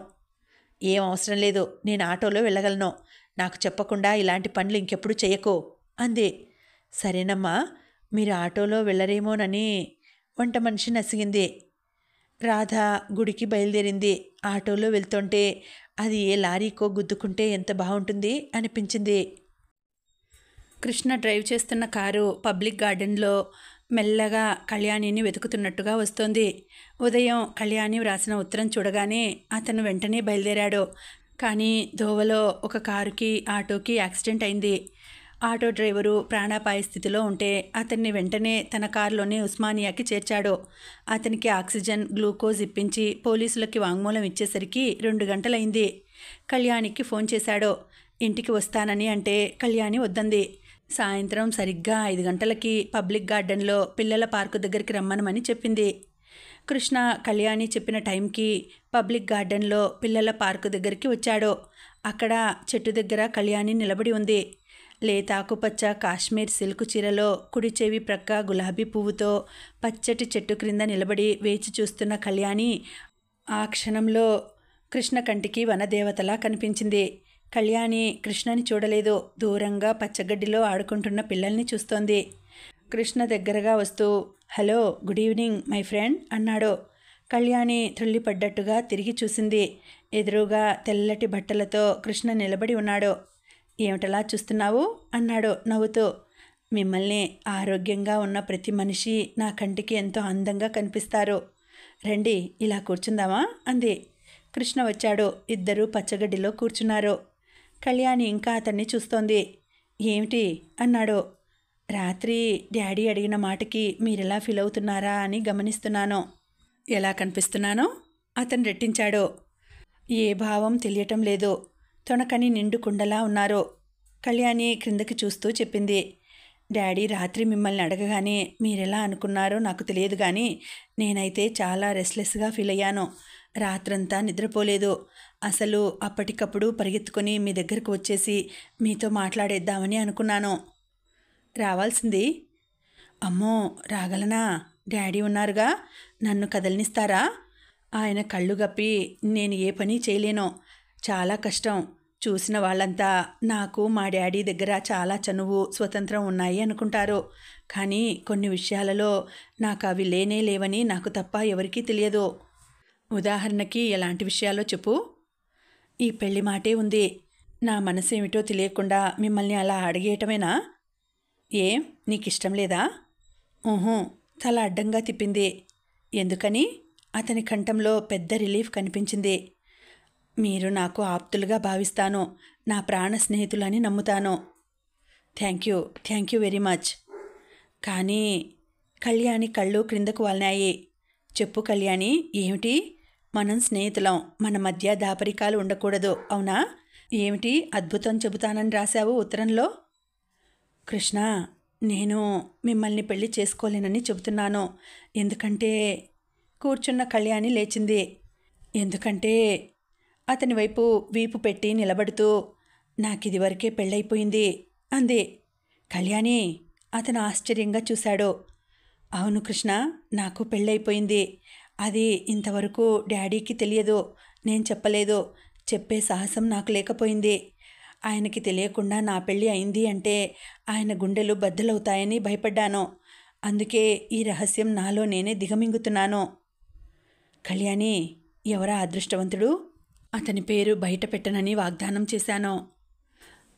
ఏం అవసరం లేదు, నేను ఆటోలో వెళ్ళగలను. నాకు చెప్పకుండా ఇలాంటి పనులు ఇంకెప్పుడు చెయ్యకు అంది. సరేనమ్మా, మీరు ఆటోలో వెళ్ళరేమోనని వంట మనిషి నసిగింది. రాధ గుడికి బయలుదేరింది. ఆటోలో వెళ్తుంటే అది ఏ లారీకో గుద్దుకుంటే ఎంత బాగుంటుంది అనిపించింది. కృష్ణ డ్రైవ్ చేస్తున్న కారు పబ్లిక్ గార్డెన్లో మెల్లగా కళ్యాణిని వెతుకుతున్నట్టుగా వస్తోంది. ఉదయం కళ్యాణి వ్రాసిన ఉత్తరం చూడగానే అతను వెంటనే బయలుదేరాడు. కానీ దోవలో ఒక కారుకి ఆటోకి యాక్సిడెంట్ అయింది. ఆటో డ్రైవరు ప్రాణాపాయ స్థితిలో ఉంటే అతన్ని వెంటనే తన కారులోనే ఉస్మానియాకి చేర్చాడు. అతనికి ఆక్సిజన్, గ్లూకోజ్ ఇప్పించి పోలీసులకి వాంగ్మూలం ఇచ్చేసరికి 2 గంటలైంది. కళ్యాణికి ఫోన్ చేశాడు. ఇంటికి వస్తానని అంటే కళ్యాణి వద్దంది. సాయంత్రం సరిగ్గా 5 గంటలకి పబ్లిక్ గార్డెన్లో పిల్లల పార్కు దగ్గరికి రమ్మనమని చెప్పింది. కృష్ణ కళ్యాణి చెప్పిన టైంకి పబ్లిక్ గార్డెన్లో పిల్లల పార్కు దగ్గరికి వచ్చాడు. అక్కడ చెట్టు దగ్గర కళ్యాణి నిలబడి ఉంది. లేతాకుపచ్చ కాశ్మీర్ సిల్క్ చీరలో, కుడి చెవి ప్రక్క గులాబీ పువ్వుతో పచ్చటి చెట్టు క్రింద నిలబడి వేచి చూస్తున్న కళ్యాణి ఆ క్షణంలో కృష్ణ కంటికి వనదేవతలా కనిపించింది. కళ్యాణి కృష్ణని చూడలేదు. దూరంగా పచ్చగడ్డిలో ఆడుకుంటున్న పిల్లల్ని చూస్తోంది. కృష్ణ దగ్గరగా వస్తూ hello, good evening my friend అన్నాడు. కళ్యాణి త్రుళ్ళిపడ్డట్టుగా తిరిగి చూసింది. ఎదురుగా తెల్లటి బట్టలతో కృష్ణ నిలబడి ఉన్నాడు. ఏమిటలా చూస్తున్నావు అన్నాడు నవ్వుతూ. మిమ్మల్ని ఆరోగ్యంగా ఉన్న ప్రతి మనిషి నా కంటికి ఎంతో అందంగా కనిపిస్తారు. రండి, ఇలా కూర్చుందామా అంది. కృష్ణ వచ్చాడు. ఇద్దరూ పచ్చగడ్డిలో కూర్చున్నారు. కళ్యాణి ఇంకా అతన్ని చూస్తోంది. ఏమిటి అన్నాడు. రాత్రి డాడీ అడిగిన మాటకి మీరెలా ఫీల్ అవుతున్నారా అని గమనిస్తున్నాను. ఎలా కనిపిస్తున్నానో అతను రెట్టించాడు. ఏ భావం తెలియటం లేదు. తొణకని నిండు కుండలా ఉన్నారు. కళ్యాణి క్రిందకి చూస్తూ చెప్పింది. డాడీ రాత్రి మిమ్మల్ని అడగగానే మీరెలా అనుకున్నారో నాకు తెలియదు, కానీ నేనైతే చాలా రెస్ట్లెస్గా ఫీల్ అయ్యాను. రాత్రంతా నిద్రపోలేదు. అసలు అప్పటికప్పుడు పరిగెత్తుకొని మీ దగ్గరకు వచ్చేసి మీతో మాట్లాడేద్దామని అనుకున్నాను. రావాల్సింది. అమ్మో, రాగలనా? డాడీ ఉన్నారుగా, నన్ను కదలనిస్తారా? ఆయన కళ్ళు గప్పి నేను ఏ పని చేయలేను, చాలా కష్టం. చూసిన వాళ్ళంతా నాకు మా డాడీ దగ్గర చాలా చనువు, స్వతంత్రం ఉన్నాయి అనుకుంటారు. కానీ కొన్ని విషయాలలో నాకు అవి లేనే లేవని నాకు తప్ప ఎవరికీ తెలియదు. ఉదాహరణకి ఎలాంటి విషయాలో చెప్పు. ఈ పెళ్లి మాటే ఉంది. నా మనసు ఏమిటో తెలియకుండా మిమ్మల్ని అలా అడిగేయటమేనా? ఏం, నీకిష్టం లేదా? ఊహూ, తల అడ్డంగా తిప్పింది. ఎందుకని? అతని కంఠంలో పెద్ద రిలీఫ్ కనిపించింది. మీరు నాకు ఆప్తులుగా భావిస్తాను, నా ప్రాణ స్నేహితులని నమ్ముతాను. Thank you very much. కానీ కళ్యాణి కళ్ళు క్రిందకు వాలినాయి. చెప్పు కళ్యాణి, ఏమిటి? మనం స్నేహితులం, మన మధ్య దాపరికాలు ఉండకూడదు, అవునా? ఏమిటి అద్భుతం చెబుతానని రాశావు ఉత్తరంలో? కృష్ణ, నేను మిమ్మల్ని పెళ్లి చేసుకోలేనని చెబుతున్నాను. ఎందుకంటే కూర్చున్న కళ్యాణి లేచింది. ఎందుకంటే అతని వైపు వీపు పెట్టి నిలబడుతూ నాకిదివరకే పెళ్ళైపోయింది అంది. కళ్యాణి అతను ఆశ్చర్యంగా చూశాడు. అవును కృష్ణ, నాకు పెళ్ళైపోయింది. అది ఇంతవరకు డాడీకి తెలియదు. నేను చెప్పలేదు. చెప్పే సాహసం నాకు లేకపోయింది. ఆయనకి తెలియకుండా నా పెళ్ళి అయింది అంటే ఆయన గుండెలు బద్దలవుతాయని భయపడ్డాను. అందుకే ఈ రహస్యం నాలో నేనే దిగమింగుతున్నాను. కళ్యాణి, ఎవరా అదృష్టవంతుడు? అతని పేరు బయట పెట్టనని వాగ్దానం చేశాను.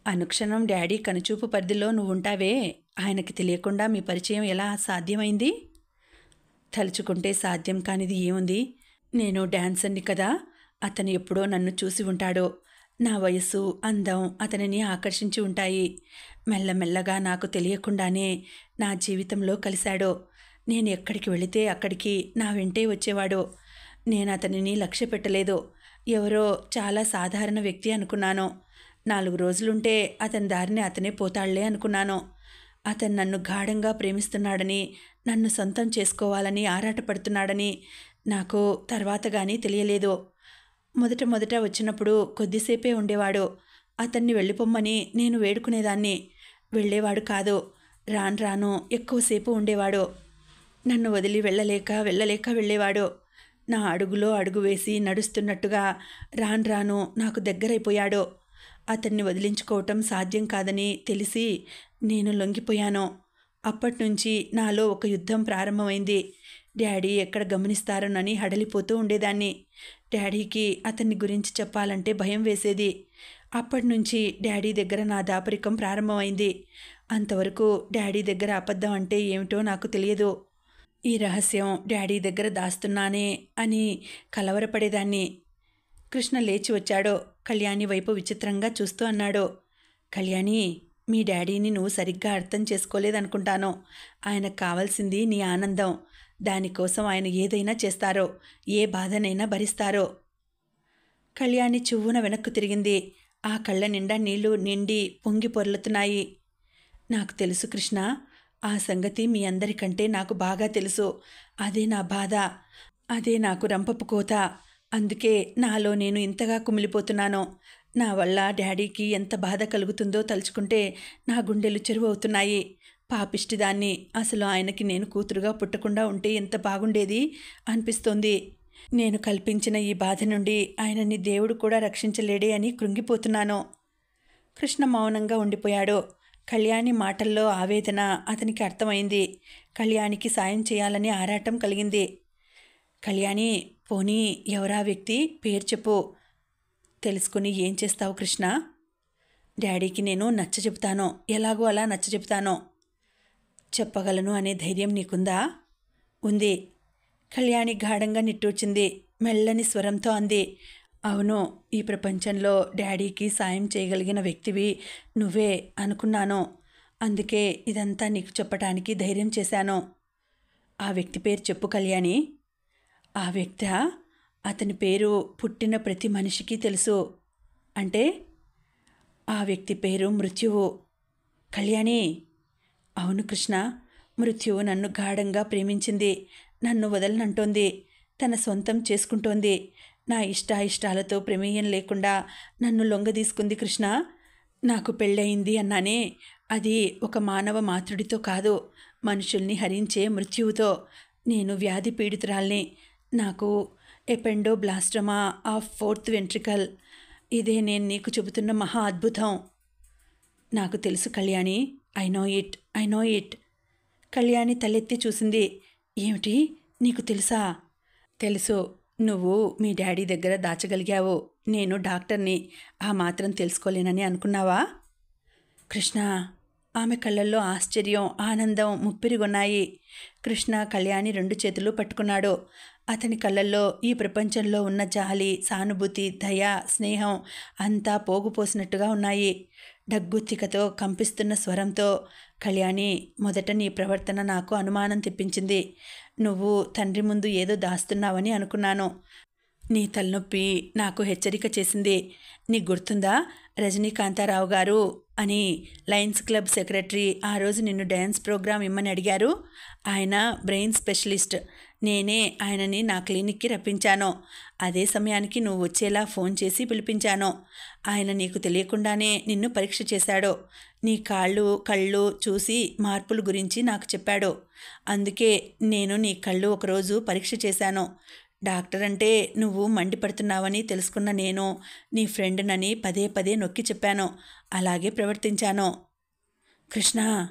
అనుక్షణం డాడీ కనుచూపు పరిధిలో నువ్వుంటావే, ఆయనకి తెలియకుండా మీ పరిచయం ఎలా సాధ్యమైంది? తలుచుకుంటే సాధ్యం కానిది ఏముంది? నేను డాన్సర్ని కదా. అతను ఎప్పుడో నన్ను చూసి ఉంటాడు. నా వయస్సు, అందం అతనిని ఆకర్షించి ఉంటాయి. మెల్లమెల్లగా నాకు తెలియకుండానే నా జీవితంలో కలిశాడు. నేను ఎక్కడికి వెళితే అక్కడికి నా వెంటే వచ్చేవాడు. నేను అతనిని లక్ష్య పెట్టలేదు. ఎవరో చాలా సాధారణ వ్యక్తి అనుకున్నాను. 4 రోజులుంటే అతని దారిని అతనే పోతాళ్లే అనుకున్నాను. అతను నన్ను గాఢంగా ప్రేమిస్తున్నాడని, నన్ను సొంతం చేసుకోవాలని ఆరాటపడుతున్నాడని నాకు తర్వాత కానీ తెలియలేదు. మొదట వచ్చినప్పుడు కొద్దిసేపే ఉండేవాడు. అతన్ని వెళ్ళిపోమ్మని నేను వేడుకునేదాన్ని. వెళ్ళేవాడు కాదు. రాను ఎక్కువసేపు ఉండేవాడు. నన్ను వదిలి వెళ్ళలేక వెళ్ళేవాడు. నా అడుగులో అడుగు వేసి నడుస్తున్నట్టుగా రాను నాకు దగ్గరైపోయాడు. అతన్ని వదిలించుకోవటం సాధ్యం కాదని తెలిసి నేను లొంగిపోయాను. అప్పట్నుంచి నాలో ఒక యుద్ధం ప్రారంభమైంది. డాడీ ఎక్కడ గమనిస్తారోనని హడలిపోతూ ఉండేదాన్ని. డాడీకి అతన్ని గురించి చెప్పాలంటే భయం వేసేది. అప్పటినుంచి డాడీ దగ్గర నా దాపరికం ప్రారంభమైంది. అంతవరకు డాడీ దగ్గర అబద్ధం అంటే ఏమిటో నాకు తెలియదు. ఈ రహస్యం డాడీ దగ్గర దాస్తున్నానే అని కలవరపడేదాన్ని. కృష్ణ లేచి వచ్చాడు. కళ్యాణి వైపు విచిత్రంగా చూస్తూ అన్నాడు, కళ్యాణి, మీ డాడీని నువ్వు సరిగ్గా అర్థం చేసుకోలేదనుకుంటాను. ఆయనకు కావాల్సింది నీ ఆనందం. దానికోసం ఆయన ఏదైనా చేస్తారో, ఏ బాధనైనా భరిస్తారో. కళ్యాణి చువ్వున వెనక్కు తిరిగింది. ఆ కళ్ళ నిండా నీళ్లు నిండి పొంగి పొర్లుతున్నాయి. నాకు తెలుసు కృష్ణ, ఆ సంగతి మీ అందరికంటే నాకు బాగా తెలుసు. అదే నా బాధ, అదే నాకు రంపపు కోత. అందుకే నాలో నేను ఇంతగా కుమిలిపోతున్నాను. నా వల్ల డాడీకి ఎంత బాధ కలుగుతుందో తలుచుకుంటే నా గుండెలు చెరువవుతున్నాయి. పాపిష్టిదాన్ని. అసలు ఆయనకి నేను కూతురుగా పుట్టకుండా ఉంటే ఎంత బాగుండేది అనిపిస్తోంది. నేను కల్పించిన ఈ బాధ నుండి ఆయనని దేవుడు కూడా రక్షించలేడే అని కృంగిపోతున్నాను. కృష్ణ మౌనంగా ఉండిపోయాడు. కళ్యాణి మాటల్లో ఆవేదన అతనికి అర్థమైంది. కళ్యాణికి సాయం చేయాలని ఆరాటం కలిగింది. కళ్యాణి, పోనీ ఎవరా వ్యక్తి, పేరు చెప్పు. తెలుసుకుని ఏం చేస్తావు కృష్ణ? డాడీకి నేను నచ్చచెప్తాను. ఎలాగో అలా నచ్చచెప్తాను. చెప్పగలను అనే ధైర్యం నీకుందా? ఉంది. కళ్యాణి గాఢంగా నిట్టూర్చింది. మెల్లని స్వరంతో అంది, అవును, ఈ ప్రపంచంలో డాడీకి సాయం చేయగలిగిన వ్యక్తివి నువ్వే అనుకున్నాను. అందుకే ఇదంతా నీకు చెప్పటానికి ధైర్యం చేశాను. ఆ వ్యక్తి పేరు చెప్పు కళ్యాణి. ఆ వ్యక్తా? అతని పేరు పుట్టిన ప్రతి మనిషికి తెలుసు. అంటే? ఆ వ్యక్తి పేరు మృత్యువు. కళ్యాణి. అవును కృష్ణ, మృత్యువు నన్ను గాఢంగా ప్రేమించింది. నన్ను వదలనంటోంది. తన సొంతం చేసుకుంటోంది. నా ఇష్టాలతో ప్రమేయం లేకుండా నన్ను లొంగదీసుకుంది కృష్ణ. నాకు పెళ్ళయింది అన్నానే, అది ఒక మానవ మాతృడితో కాదు, మనుషుల్ని హరించే మృత్యువుతో. నేను వ్యాధి పీడితురాల్ని. నాకు ఎపెండోబ్లాస్టమా ఆఫ్ 4th వెంట్రికల్. ఇదే నేను నీకు చెబుతున్న మహా అద్భుతం. నాకు తెలుసు Kalyani. I know it. Kalyani తలెత్తి చూసింది. ఏమిటి, నీకు తెలుసా? తెలుసు. నువ్వు మీ డాడీ దగ్గర దాచగలిగావు. నేను డాక్టర్ని. ఆ మాత్రం తెలుసుకోలేనని అనుకున్నావా? కృష్ణ. ఆమె కళ్ళల్లో ఆశ్చర్యం, ఆనందం ముప్పిరిగొన్నాయి. కృష్ణ కళ్యాణి 2 చేతులు పట్టుకున్నాడు. అతని కళ్ళల్లో ఈ ప్రపంచంలో ఉన్న జాలి, సానుభూతి, దయ, స్నేహం అంతా పోగుపోసినట్టుగా ఉన్నాయి. డగ్గుత్తికతో కంపిస్తున్న స్వరంతో, కళ్యాణి, మొదట నీ ప్రవర్తన నాకు అనుమానం తెప్పించింది. నువ్వు తండ్రి ముందు ఏదో దాస్తున్నావని అనుకున్నాను. నీ తలనొప్పి నాకు హెచ్చరిక చేసింది. నీకు గుర్తుందా, రజనీకాంతారావు గారు అని లయన్స్ క్లబ్ సెక్రటరీ ఆ రోజు నిన్ను డ్యాన్స్ ప్రోగ్రాం ఇమ్మని అడిగారు. ఆయన బ్రెయిన్ స్పెషలిస్ట్. నేనే ఆయనని నా క్లినిక్కి రప్పించాను. అదే సమయానికి నువ్వు వచ్చేలా ఫోన్ చేసి పిలిపించాను. ఆయన నీకు తెలియకుండానే నిన్ను పరీక్ష చేశాడు. నీ కళ్ళు చూసి మార్పుల గురించి నాకు చెప్పాడు. అందుకే నేను నీ కళ్ళు ఒకరోజు పరీక్ష చేశాను. డాక్టర్ అంటే నువ్వు మండిపడుతున్నావని తెలుసుకున్న నేను నీ ఫ్రెండ్నని పదే నొక్కి చెప్పాను. అలాగే ప్రవర్తించాను. కృష్ణ.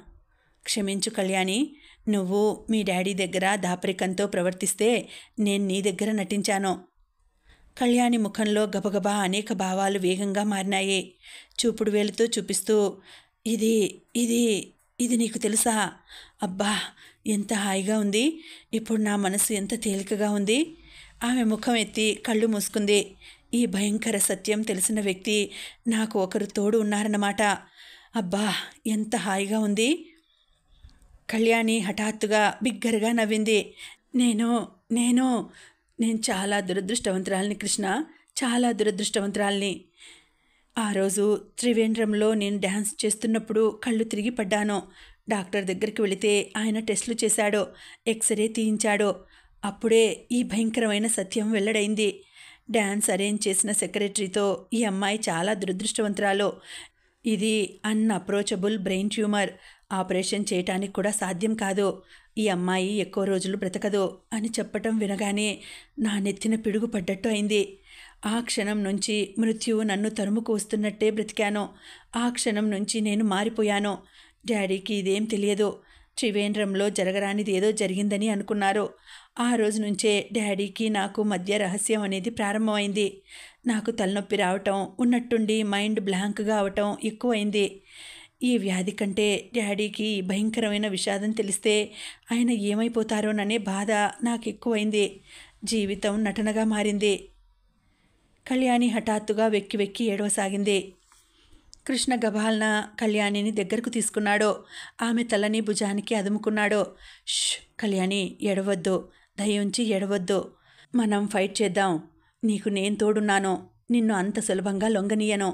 క్షమించు కళ్యాణి. నువ్వు మీ డాడీ దగ్గర దాపరికంతో ప్రవర్తిస్తే నేను నీ దగ్గర నటించాను. కళ్యాణి ముఖంలో గబగబా అనేక భావాలు వేగంగా మారినాయి. చూపుడు వేలుతో చూపిస్తూ, ఇది నీకు తెలుసా? అబ్బా, ఎంత హాయిగా ఉంది. ఇప్పుడు నా మనసు ఎంత తేలికగా ఉంది. ఆమె ముఖం ఎత్తి కళ్ళు మూసుకుంది. ఈ భయంకర సత్యం తెలిసిన వ్యక్తి నాకు ఒకరు తోడు ఉన్నారన్నమాట. అబ్బా, ఎంత హాయిగా ఉంది. కళ్యాణి హఠాత్తుగా బిగ్గరగా నవ్వింది. నేను చాలా దురదృష్టవంతురాల్ని కృష్ణ, చాలా దురదృష్టవంతురాల్ని. ఆ రోజు త్రివేంద్రంలో నేను డ్యాన్స్ చేస్తున్నప్పుడు కళ్ళు తిరిగి పడ్డాను. డాక్టర్ దగ్గరికి వెళితే ఆయన టెస్టులు చేశాడు, ఎక్స్రే తీయించాడు. అప్పుడే ఈ భయంకరమైన సత్యం వెల్లడైంది. డ్యాన్స్ అరేంజ్ చేసిన సెక్రటరీతో ఈ అమ్మాయి చాలా దురదృష్టవంతురాలు. ఇది అన్అప్రోచబుల్ బ్రెయిన్ ట్యూమర్. ఆపరేషన్ చేయటానికి కూడా సాధ్యం కాదు. ఈ అమ్మాయి ఎక్కువ రోజులు బ్రతకదు అని చెప్పటం వినగానే నా నెత్తిన పిడుగు పడ్డట్టు అయింది. ఆ క్షణం నుంచి మృత్యువు నన్ను తరుముకు వస్తున్నట్టే బ్రతికాను. ఆ క్షణం నుంచి నేను మారిపోయాను. డాడీకి ఇదేం తెలియదు. త్రివేంద్రంలో జరగరానిది ఏదో జరిగిందని అనుకున్నారు. ఆ రోజు నుంచే డాడీకి నాకు మధ్య రహస్యం అనేది ప్రారంభమైంది. నాకు తలనొప్పి రావటం, ఉన్నట్టుండి మైండ్ బ్లాంక్గా అవటం ఎక్కువైంది. ఈ వ్యాధి కంటే డాడీకి ఈ భయంకరమైన విషాదం తెలిస్తే ఆయన ఏమైపోతారోననే బాధ నాకు ఎక్కువైంది. జీవితం నటనగా మారింది. కళ్యాణి హఠాత్తుగా వెక్కి వెక్కి ఏడవసాగింది. కృష్ణ గబాల్న కళ్యాణిని దగ్గరకు తీసుకున్నాడు. ఆమె తలని భుజానికి అదుముకున్నాడు. ష్ కళ్యాణి, ఏడవద్దు, దయుంచి ఏడవద్దు. మనం ఫైట్ చేద్దాం. నీకు నేను తోడున్నాను. నిన్ను అంత సులభంగా లొంగనీయను.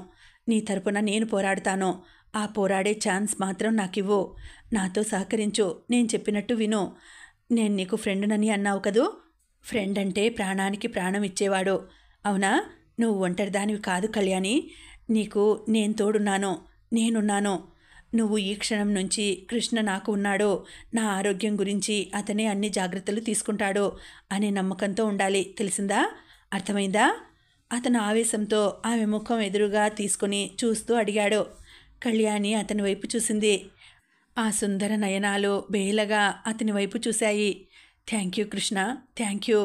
నీ తరపున నేను పోరాడతాను. ఆ పోరాడే ఛాన్స్ మాత్రం నాకివ్వు. నాతో సహకరించు. నేను చెప్పినట్టు విను. నేను నీకు ఫ్రెండ్నని అన్నావు కదూ. ఫ్రెండ్ అంటే ప్రాణానికి ప్రాణం ఇచ్చేవాడు. అవునా? నువ్వు ఒంటరిదానివి కాదు కళ్యాణి. నీకు నేను తోడున్నాను. నేనున్నాను. నువ్వు ఈ క్షణం నుంచి కృష్ణ నాకు ఉన్నాడు, నా ఆరోగ్యం గురించి అతనే అన్ని జాగ్రత్తలు తీసుకుంటాడు అనే నమ్మకంతో ఉండాలి. తెలిసిందా? అర్థమైందా? అతను ఆవేశంతో ఆమె ముఖం ఎదురుగా తీసుకుని చూస్తూ అడిగాడు. కళ్యాణి అతని వైపు చూసింది. ఆ సుందర నయనాలు బేలగా అతని వైపు చూశాయి. Thank you Krishna, thank you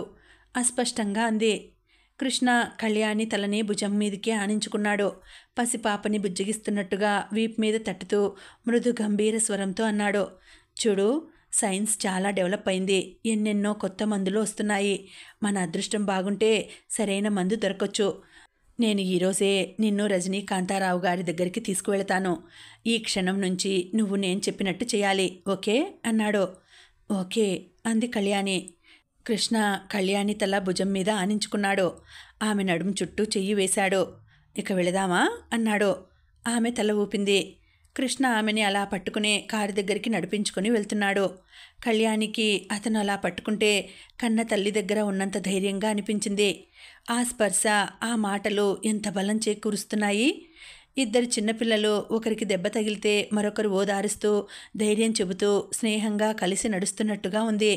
అస్పష్టంగా అంది. కృష్ణ కళ్యాణి తలని భుజం మీదకే ఆనించుకున్నాడు. పసిపాపని బుజ్జగిస్తున్నట్టుగా వీపు మీద తట్టుతూ మృదు గంభీర స్వరంతో అన్నాడు. చూడు, సైన్స్ చాలా డెవలప్ అయింది. ఎన్నెన్నో కొత్త మందులు వస్తున్నాయి. మన అదృష్టం బాగుంటే సరైన మందు దొరకొచ్చు. నేను ఈరోజే నిన్ను రజనీకాంతారావు గారి దగ్గరికి తీసుకువెళతాను. ఈ క్షణం నుంచి నువ్వు నేను చెప్పినట్టు చేయాలి. ఓకే అన్నాడు. ఓకే అంది కళ్యాణి. కృష్ణ కళ్యాణి తల భుజం మీద ఆనించుకున్నాడు. ఆమె నడుము చుట్టూ చెయ్యి వేశాడు. ఇక వెళదామా అన్నాడు. ఆమె తల ఊపింది. కృష్ణ ఆమెని అలా పట్టుకునే కారు దగ్గరికి నడిపించుకొని వెళ్తున్నాడు. కళ్యాణికి అతను అలా పట్టుకుంటే కన్న తల్లి దగ్గర ఉన్నంత ధైర్యంగా అనిపించింది. ఆ స్పర్శ, ఆ మాటలు ఎంత బలం చేకూరుస్తున్నాయి. ఇద్దరు చిన్నపిల్లలు ఒకరికి దెబ్బ తగిలితే మరొకరు ఓదారుస్తూ ధైర్యం చెబుతూ స్నేహంగా కలిసి నడుస్తున్నట్టుగా ఉంది.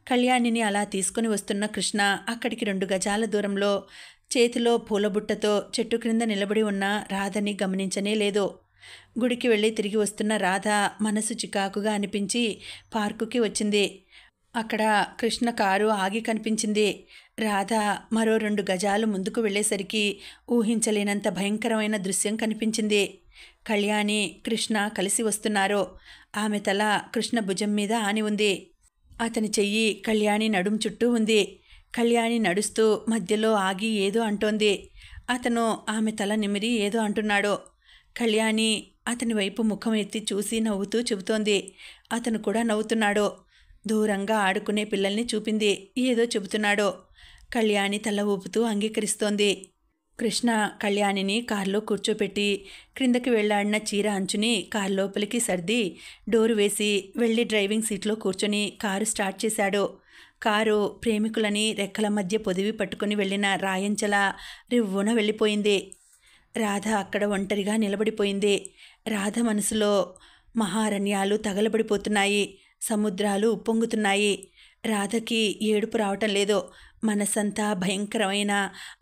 కళ్యాణిని అలా తీసుకుని వస్తున్న కృష్ణ అక్కడికి 2 గజాల దూరంలో చేతిలో పూలబుట్టతో చెట్టు క్రింద నిలబడి ఉన్న రాధని గమనించనే లేదు. గుడికి వెళ్ళి తిరిగి వస్తున్న రాధ మనసు చికాకుగా అనిపించి పార్కుకి వచ్చింది. అక్కడ కృష్ణ కారు ఆగి కనిపించింది. రాధ మరో 2 గజాలు ముందుకు వెళ్ళేసరికి ఊహించలేనంత భయంకరమైన దృశ్యం కనిపించింది. కళ్యాణి, కృష్ణ కలిసి వస్తున్నారు. ఆమె తల కృష్ణ భుజం మీద ఆని ఉంది. అతని చెయ్యి కళ్యాణి నడుం చుట్టూ ఉంది. కళ్యాణి నడుస్తూ మధ్యలో ఆగి ఏదో అంటోంది. అతను ఆమె తల నిమిరి ఏదో అంటున్నాడు. కళ్యాణి అతని వైపు ముఖం ఎత్తి చూసి నవ్వుతూ చెబుతోంది. అతను కూడా నవ్వుతున్నాడు. దూరంగా ఆడుకునే పిల్లల్ని చూపింది. ఏదో చెబుతున్నాడు. కళ్యాణి తల ఊపుతూ అంగీకరిస్తోంది. కృష్ణ కళ్యాణిని కారులో కూర్చోపెట్టి క్రిందకి వెళ్లాడిన చీర అంచుని కారు లోపలికి సర్ది డోరు వేసి వెళ్ళి డ్రైవింగ్ సీట్లో కూర్చొని కారు స్టార్ట్ చేశాడు. కారు ప్రేమికులని రెక్కల మధ్య పొదివి పట్టుకుని వెళ్ళిన రాయంచల రివ్వున వెళ్ళిపోయింది. రాధ అక్కడ ఒంటరిగా నిలబడిపోయింది. రాధ మనసులో మహారణ్యాలు తగలబడిపోతున్నాయి. సముద్రాలు ఉప్పొంగుతున్నాయి. రాధకి ఏడుపు రావటం లేదు. మనసంతా భయంకరమైన,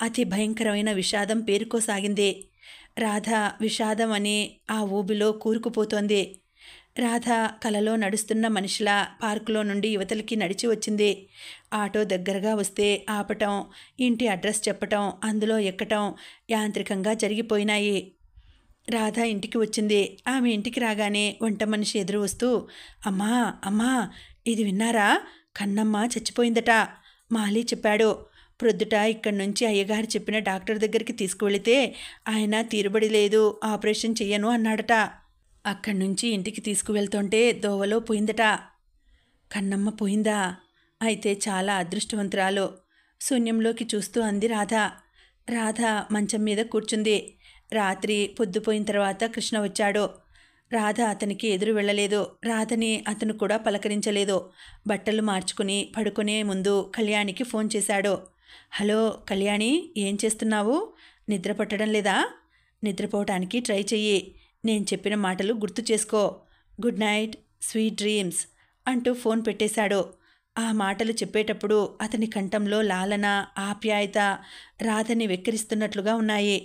అతి భయంకరమైన విషాదం పేరుకోసాగింది. రాధ విషాదం అని ఆ ఊబిలో కూరుకుపోతోంది. రాధ కలలో నడుస్తున్న మనిషిలా పార్కులో నుండి యువతలకి నడిచి వచ్చింది. ఆటో దగ్గరగా వస్తే ఆపటం, ఇంటి అడ్రస్ చెప్పటం, అందులో ఎక్కటం యాంత్రికంగా జరిగిపోయినాయి. రాధ ఇంటికి వచ్చింది. ఆమె ఇంటికి రాగానే వంట మనిషి ఎదురు వస్తూ, అమ్మా అమ్మా, ఇది విన్నారా? కన్నమ్మ చచ్చిపోయిందట. మాలి చెప్పాడు. ప్రొద్దుట ఇక్కడి నుంచి అయ్యగారు చెప్పిన డాక్టర్ దగ్గరికి తీసుకువెళితే ఆయన తీరుబడి లేదు, ఆపరేషన్ చెయ్యను అన్నాడట. అక్కడి నుంచి ఇంటికి తీసుకువెళ్తుంటే దోవలో పోయిందట. కన్నమ్మ పోయిందా? అయితే చాలా అదృష్టవంతురాలు. శూన్యంలోకి చూస్తూ అంది రాధ. రాధ మంచం మీద కూర్చుంది. రాత్రి పొద్దుపోయిన తర్వాత కృష్ణ వచ్చాడు. రాధ అతనికి ఎదురు వెళ్ళలేదు. రాధని అతను కూడా పలకరించలేదు. బట్టలు మార్చుకుని పడుకునే ముందు కళ్యాణికి ఫోన్ చేశాడు. హలో కళ్యాణి, ఏం చేస్తున్నావు? నిద్ర పట్టడం లేదా? నిద్రపోవటానికి ట్రై చెయ్యి. నేను చెప్పిన మాటలు గుర్తు చేసుకో. గుడ్ నైట్, స్వీట్ డ్రీమ్స్ అంటూ ఫోన్ పెట్టేశాడు. ఆ మాటలు చెప్పేటప్పుడు అతని కంఠంలో లాలన, ఆప్యాయత రాధని వెక్కిరిస్తున్నట్లుగా ఉన్నాయి.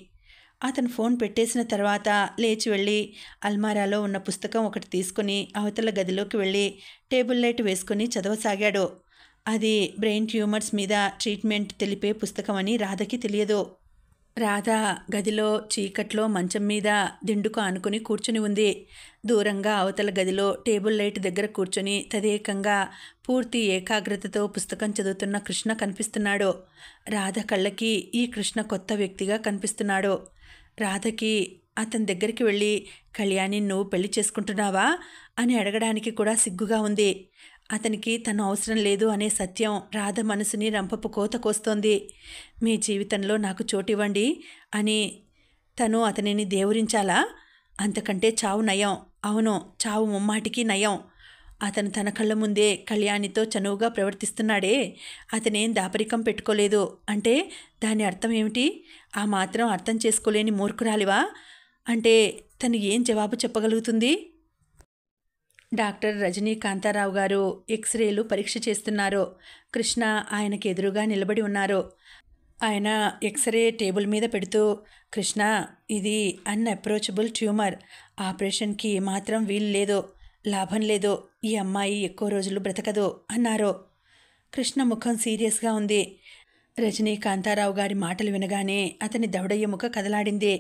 అతను ఫోన్ పెట్టేసిన తర్వాత లేచి వెళ్ళి అల్మారాలో ఉన్న పుస్తకం ఒకటి తీసుకుని అవతల గదిలోకి వెళ్ళి టేబుల్ లైట్ వేసుకుని చదవసాగాడు. అది బ్రెయిన్ ట్యూమర్స్ మీద ట్రీట్మెంట్ తెలిపే పుస్తకం అని రాధకి తెలియదు. రాధ గదిలో చీకట్లో మంచం మీద దిండుకు ఆనుకుని కూర్చుని ఉంది. దూరంగా అవతల గదిలో టేబుల్ లైట్ దగ్గర కూర్చొని తదేకంగా పూర్తి ఏకాగ్రతతో పుస్తకం చదువుతున్న కృష్ణ కనిపిస్తున్నాడు. రాధ కళ్ళకి ఈ కృష్ణ కొత్త వ్యక్తిగా కనిపిస్తున్నాడు. రాధకి అతని దగ్గరికి వెళ్ళి కళ్యాణి, నువ్వు పెళ్లి చేసుకుంటున్నావా అని అడగడానికి కూడా సిగ్గుగా ఉంది. అతనికి తను అవసరం లేదు అనే సత్యం రాధ మనసుని రంపపు కోత కోస్తోంది. మీ జీవితంలో నాకు చోటివ్వండి అని తను అతనిని దేవురించాలా? అంతకంటే చావు నయం. అవును, చావు ముమ్మాటికి నయం. అతను తన కళ్ళ ముందే కళ్యాణితో చనువుగా ప్రవర్తిస్తున్నాడే, అతనేం దాపరికం పెట్టుకోలేదు అంటే దాని అర్థం ఏమిటి? ఆ మాత్రం అర్థం చేసుకోలేని మూర్ఖురాలివా అంటే తను ఏం జవాబు చెప్పగలుగుతుంది? డాక్టర్ రజనీకాంతారావు గారు ఎక్స్రేలు పరీక్ష చేస్తున్నారు. కృష్ణ ఆయనకి ఎదురుగా నిలబడి ఉన్నారు. ఆయన ఎక్స్రే టేబుల్ మీద పెడుతూ, కృష్ణ, ఇది అన్అప్రోచబుల్ ట్యూమర్. ఆపరేషన్కి మాత్రం వీలు లేదు, లాభం లేదు. ఈ అమ్మాయి ఎక్కువ రోజులు బ్రతకదు అన్నారు. కృష్ణ ముఖం సీరియస్గా ఉంది. రజనీకాంతారావు గారి మాటలు వినగానే అతని దవడయ్య ముఖ కదలాడింది.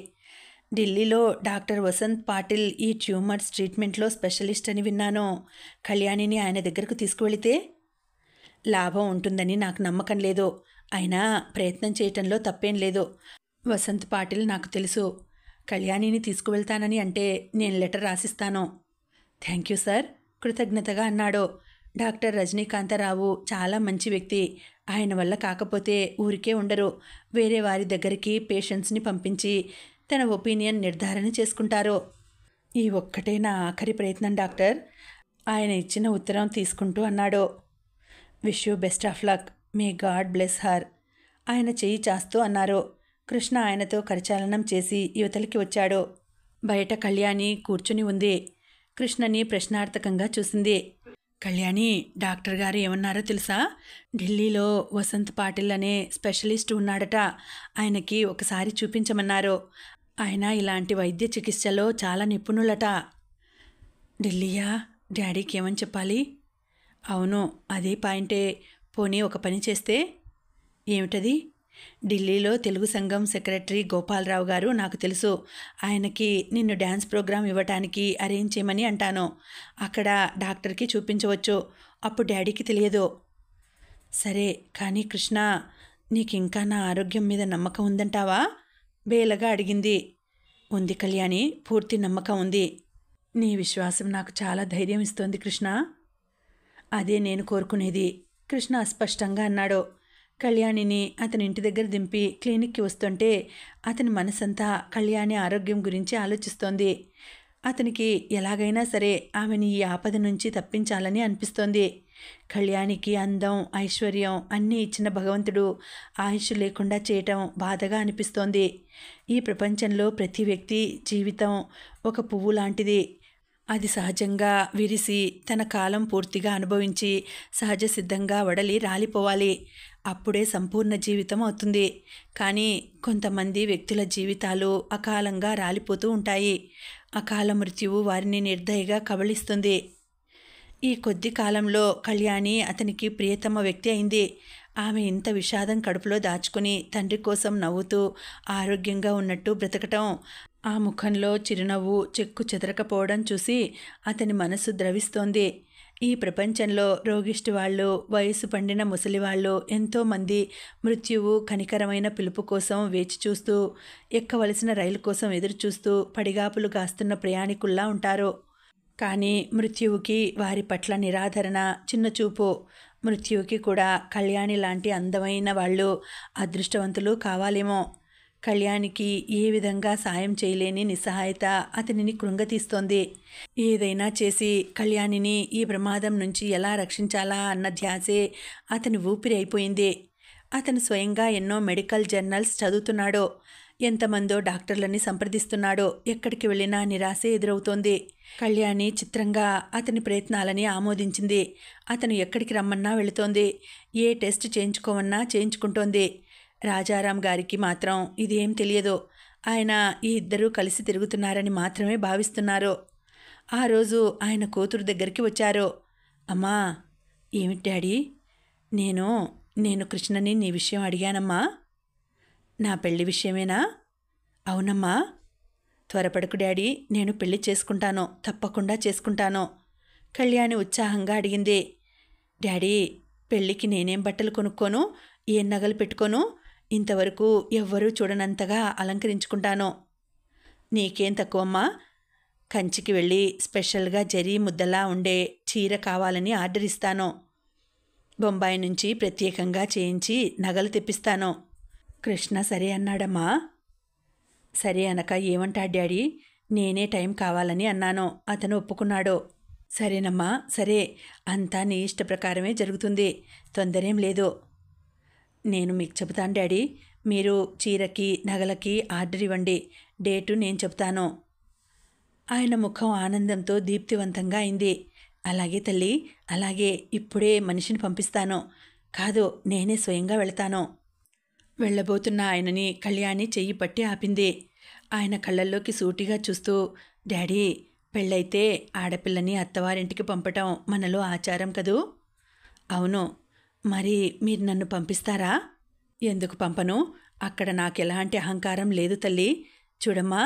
ఢిల్లీలో డాక్టర్ వసంత్ పాటిల్ ఈ ట్యూమర్స్ ట్రీట్మెంట్లో స్పెషలిస్ట్ అని విన్నాను. కళ్యాణిని ఆయన దగ్గరకు తీసుకువెళితే లాభం ఉంటుందని నాకు నమ్మకం లేదు. అయినా ప్రయత్నం చేయటంలో తప్పేం లేదు. వసంత్ పాటిల్ నాకు తెలుసు. కళ్యాణిని తీసుకువెళ్తానని అంటే నేను లెటర్ రాసిస్తాను. థ్యాంక్ యూ సార్, కృతజ్ఞతగా అన్నాడు. డాక్టర్ రజనీకాంతారావు చాలా మంచి వ్యక్తి. ఆయన వల్ల కాకపోతే ఊరికే ఉండరు. వేరే వారి దగ్గరికి పేషెంట్స్ని పంపించి తన ఒపీనియన్ నిర్ధారణ చేసుకుంటారు. ఈ ఒక్కటే నా ఆఖరి ప్రయత్నం డాక్టర్, ఆయన ఇచ్చిన ఉత్తరం తీసుకుంటూ అన్నాడు. Wish you best of luck, may God bless her ఆయన చెయ్యి చాస్తూ అన్నారు. కృష్ణ ఆయనతో కరచాలనం చేసి యువతలకి వచ్చాడు. బయట కళ్యాణి కూర్చుని ఉంది. కృష్ణని ప్రశ్నార్థకంగా చూసింది. కళ్యాణి, డాక్టర్ గారు ఏమన్నారో తెలుసా? ఢిల్లీలో వసంత్ పాటిల్ అనే స్పెషలిస్ట్ ఉన్నాడట. ఆయనకి ఒకసారి చూపించమన్నారు. ఆయన ఇలాంటి వైద్య చికిత్సలో చాలా నిపుణులట. ఢిల్లీయా? డాడీకి ఏమని చెప్పాలి? అవును, అదే పాయింటే. పోనీ ఒక పని చేస్తే? ఏమిటది? ఢిల్లీలో తెలుగు సంఘం సెక్రటరీ గోపాలరావు గారు నాకు తెలుసు. ఆయనకి నిన్ను డ్యాన్స్ ప్రోగ్రాం ఇవ్వటానికి అరేంజ్ చేయమని అంటాను. అక్కడ డాక్టర్కి చూపించవచ్చు. అప్పుడు డాడీకి తెలియదు. సరే, కానీ కృష్ణ, నీకు ఇంకా నా ఆరోగ్యం మీద నమ్మకం ఉందంటావా? బేలగా అడిగింది. ఉంది కళ్యాణి, పూర్తి నమ్మకం ఉంది. నీ విశ్వాసం నాకు చాలా ధైర్యం ఇస్తోంది కృష్ణ. అదే నేను కోరుకునేది, కృష్ణ అస్పష్టంగా అన్నాడు. కళ్యాణిని అతని ఇంటి దగ్గర దింపి క్లినిక్కి వస్తుంటే అతని మనసంతా కళ్యాణి ఆరోగ్యం గురించి ఆలోచిస్తోంది. అతనికి ఎలాగైనా సరే ఆమెని ఈ ఆపద నుంచి తప్పించాలని అనిపిస్తోంది. కళ్యాణికి అందం, ఐశ్వర్యం అన్నీ ఇచ్చిన భగవంతుడు ఆయుష్ లేకుండా చేయటం బాధగా అనిపిస్తోంది. ఈ ప్రపంచంలో ప్రతి వ్యక్తి జీవితం ఒక పువ్వు లాంటిది. అది సహజంగా విరిసి తన కాలం పూర్తిగా అనుభవించి సహజ సిద్ధంగా వడలి రాలిపోవాలి. అప్పుడే సంపూర్ణ జీవితం అవుతుంది. కానీ కొంతమంది వ్యక్తుల జీవితాలు అకాలంగా రాలిపోతూ ఉంటాయి. అకాల మృత్యువు వారిని నిర్దయగా కబళిస్తుంది. ఈ కొద్ది కాలంలో కళ్యాణి అతనికి ప్రియతమ వ్యక్తి అయింది. ఆమె ఇంత విషాదం కడుపులో దాచుకుని తండ్రి కోసం నవ్వుతూ ఆరోగ్యంగా ఉన్నట్టు బ్రతకటం, ఆ ముఖంలో చిరునవ్వు చెక్కు చెదరకపోవడం చూసి అతని మనసు ద్రవిస్తోంది. ఈ ప్రపంచంలో రోగిష్టి వాళ్ళు, వయసు పండిన ముసలివాళ్ళు ఎంతోమంది మృత్యువు కనికరమైన పిలుపు కోసం వేచి చూస్తూ, ఎక్కవలసిన రైలు కోసం ఎదురుచూస్తూ పడిగాపులు కాస్తున్న ప్రయాణికుల్లా ఉంటారు. కానీ మృత్యువుకి వారి పట్ల నిరాదరణ, చిన్నచూపు. మృత్యువుకి కూడా కళ్యాణి లాంటి అందమైన వాళ్ళు, అదృష్టవంతులు కావాలేమో. కళ్యాణికి ఏ విధంగా సాయం చేయలేని నిస్సహాయత అతనిని కృంగతీస్తోంది. ఏదైనా చేసి కళ్యాణిని ఈ ప్రమాదం నుంచి ఎలా రక్షించాలా అన్న ధ్యాసే అతని ఊపిరి అయిపోయింది. అతను స్వయంగా ఎన్నో మెడికల్ జర్నల్స్ చదువుతున్నాడు. ఎంతమందో డాక్టర్లని సంప్రదిస్తున్నాడు. ఎక్కడికి వెళ్ళినా నిరాశే ఎదురవుతోంది. కళ్యాణి చిత్రంగా అతని ప్రయత్నాలని ఆమోదించింది. అతను ఎక్కడికి రమ్మన్నా వెళుతోంది. ఏ టెస్ట్ చేయించుకోమన్నా చేయించుకుంటోంది. రాజారాం గారికి మాత్రం ఇదేం తెలియదు. ఆయన ఈ ఇద్దరూ కలిసి తిరుగుతున్నారని మాత్రమే భావిస్తున్నారు. ఆ రోజు ఆయన కూతురు దగ్గరికి వచ్చారు. అమ్మా, ఏమిటి డాడీ? నేను కృష్ణని నీ విషయం అడిగానమ్మా. నా పెళ్లి విషయమేనా? అవునమ్మా. త్వరపడకు డాడీ, నేను పెళ్లి చేసుకుంటాను, తప్పకుండా చేసుకుంటాను. కళ్యాణి ఉత్సాహంగా అడిగింది. డాడీ, పెళ్ళికి నేనేం బట్టలు కొనుక్కోను, ఏం నగలు పెట్టుకోను, ఇంతవరకు ఎవ్వరూ చూడనంతగా అలంకరించుకుంటాను. నీకేం తక్కువమ్మా? కంచికి వెళ్ళి స్పెషల్గా జరీ ముద్దలా ఉండే చీర కావాలని ఆర్డర్ ఇస్తాను. బొంబాయి నుంచి ప్రత్యేకంగా చేయించి నగలు తెప్పిస్తాను. కృష్ణ సరే అన్నాడమ్మా. సరే అనక ఏమంటాడు డాడీ? నేనే టైం కావాలని అన్నాను. అతను ఒప్పుకున్నాడు. సరేనమ్మా, సరే, అంతా నీ ఇష్ట ప్రకారమే జరుగుతుంది, తొందరేం లేదు. నేను మీకు చెబుతాను డాడీ, మీరు చీరకి నగలకి ఆర్డర్ ఇవ్వండి, డేటు నేను చెప్తాను. ఆయన ముఖం ఆనందంతో దీప్తివంతంగా అయింది. అలాగే తల్లి, అలాగే, ఇప్పుడే మనిషిని పంపిస్తాను. కాదు, నేనే స్వయంగా వెళతాను. వెళ్ళబోతున్న ఆయనని కళ్యాణి చెయ్యి పట్టి ఆపింది. ఆయన కళ్ళల్లోకి సూటిగా చూస్తూ, డాడీ, పెళ్ళైతే ఆడపిల్లని అత్తవారింటికి పంపటం మనలో ఆచారం కదూ? అవును. మరి మీరు నన్ను పంపిస్తారా? ఎందుకు పంపను? అక్కడ నాకెలాంటి అహంకారం లేదు తల్లి. చూడమ్మా,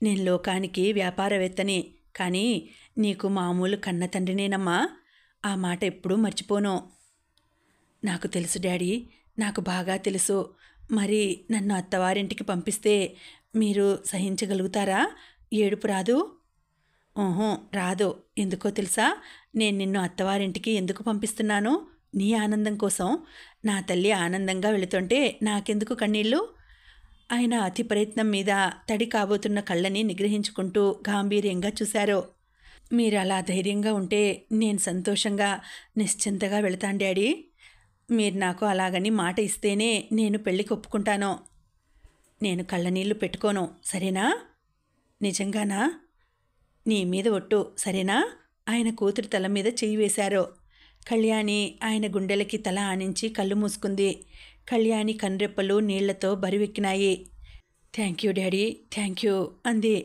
నేను లోకానికి వ్యాపారవేత్తని, కానీ నీకు మామూలు కన్న తండ్రినేనమ్మా. ఆ మాట ఎప్పుడూ మర్చిపోను. నాకు తెలుసు డాడీ, నాకు బాగా తెలుసు. మరి నన్ను అత్తవారింటికి పంపిస్తే మీరు సహించగలుగుతారా? ఏడుపు రాదు? ఓహో, రాదు. ఎందుకో తెలుసా? నేను నిన్ను అత్తవారింటికి ఎందుకు పంపిస్తున్నాను? నీ ఆనందం కోసం. నా తల్లి ఆనందంగా వెళుతుంటే నాకెందుకు కన్నీళ్ళు? ఆయన అతి ప్రయత్నం మీద తడి కాబోతున్న కళ్ళని నిగ్రహించుకుంటూ గాంభీర్యంగా చూశారు. మీరు అలా ధైర్యంగా ఉంటే నేను సంతోషంగా నిశ్చింతగా వెళతాను డాడీ. మీరు నాకు అలాగని మాట ఇస్తేనే నేను పెళ్ళికి ఒప్పుకుంటాను. నేను కళ్ళనీళ్ళు పెట్టుకోను, సరేనా? నిజంగానా? నీ మీద ఒట్టు, సరేనా? ఆయన కూతురు తల మీద చెయ్యి వేశారు. కళ్యాణి ఆయన గుండెలకి తల ఆనించి కళ్ళు మూసుకుంది. కళ్యాణి కన్రెప్పలు నీళ్లతో బరువెక్కినాయి. Thank you daddy, thank you అంది.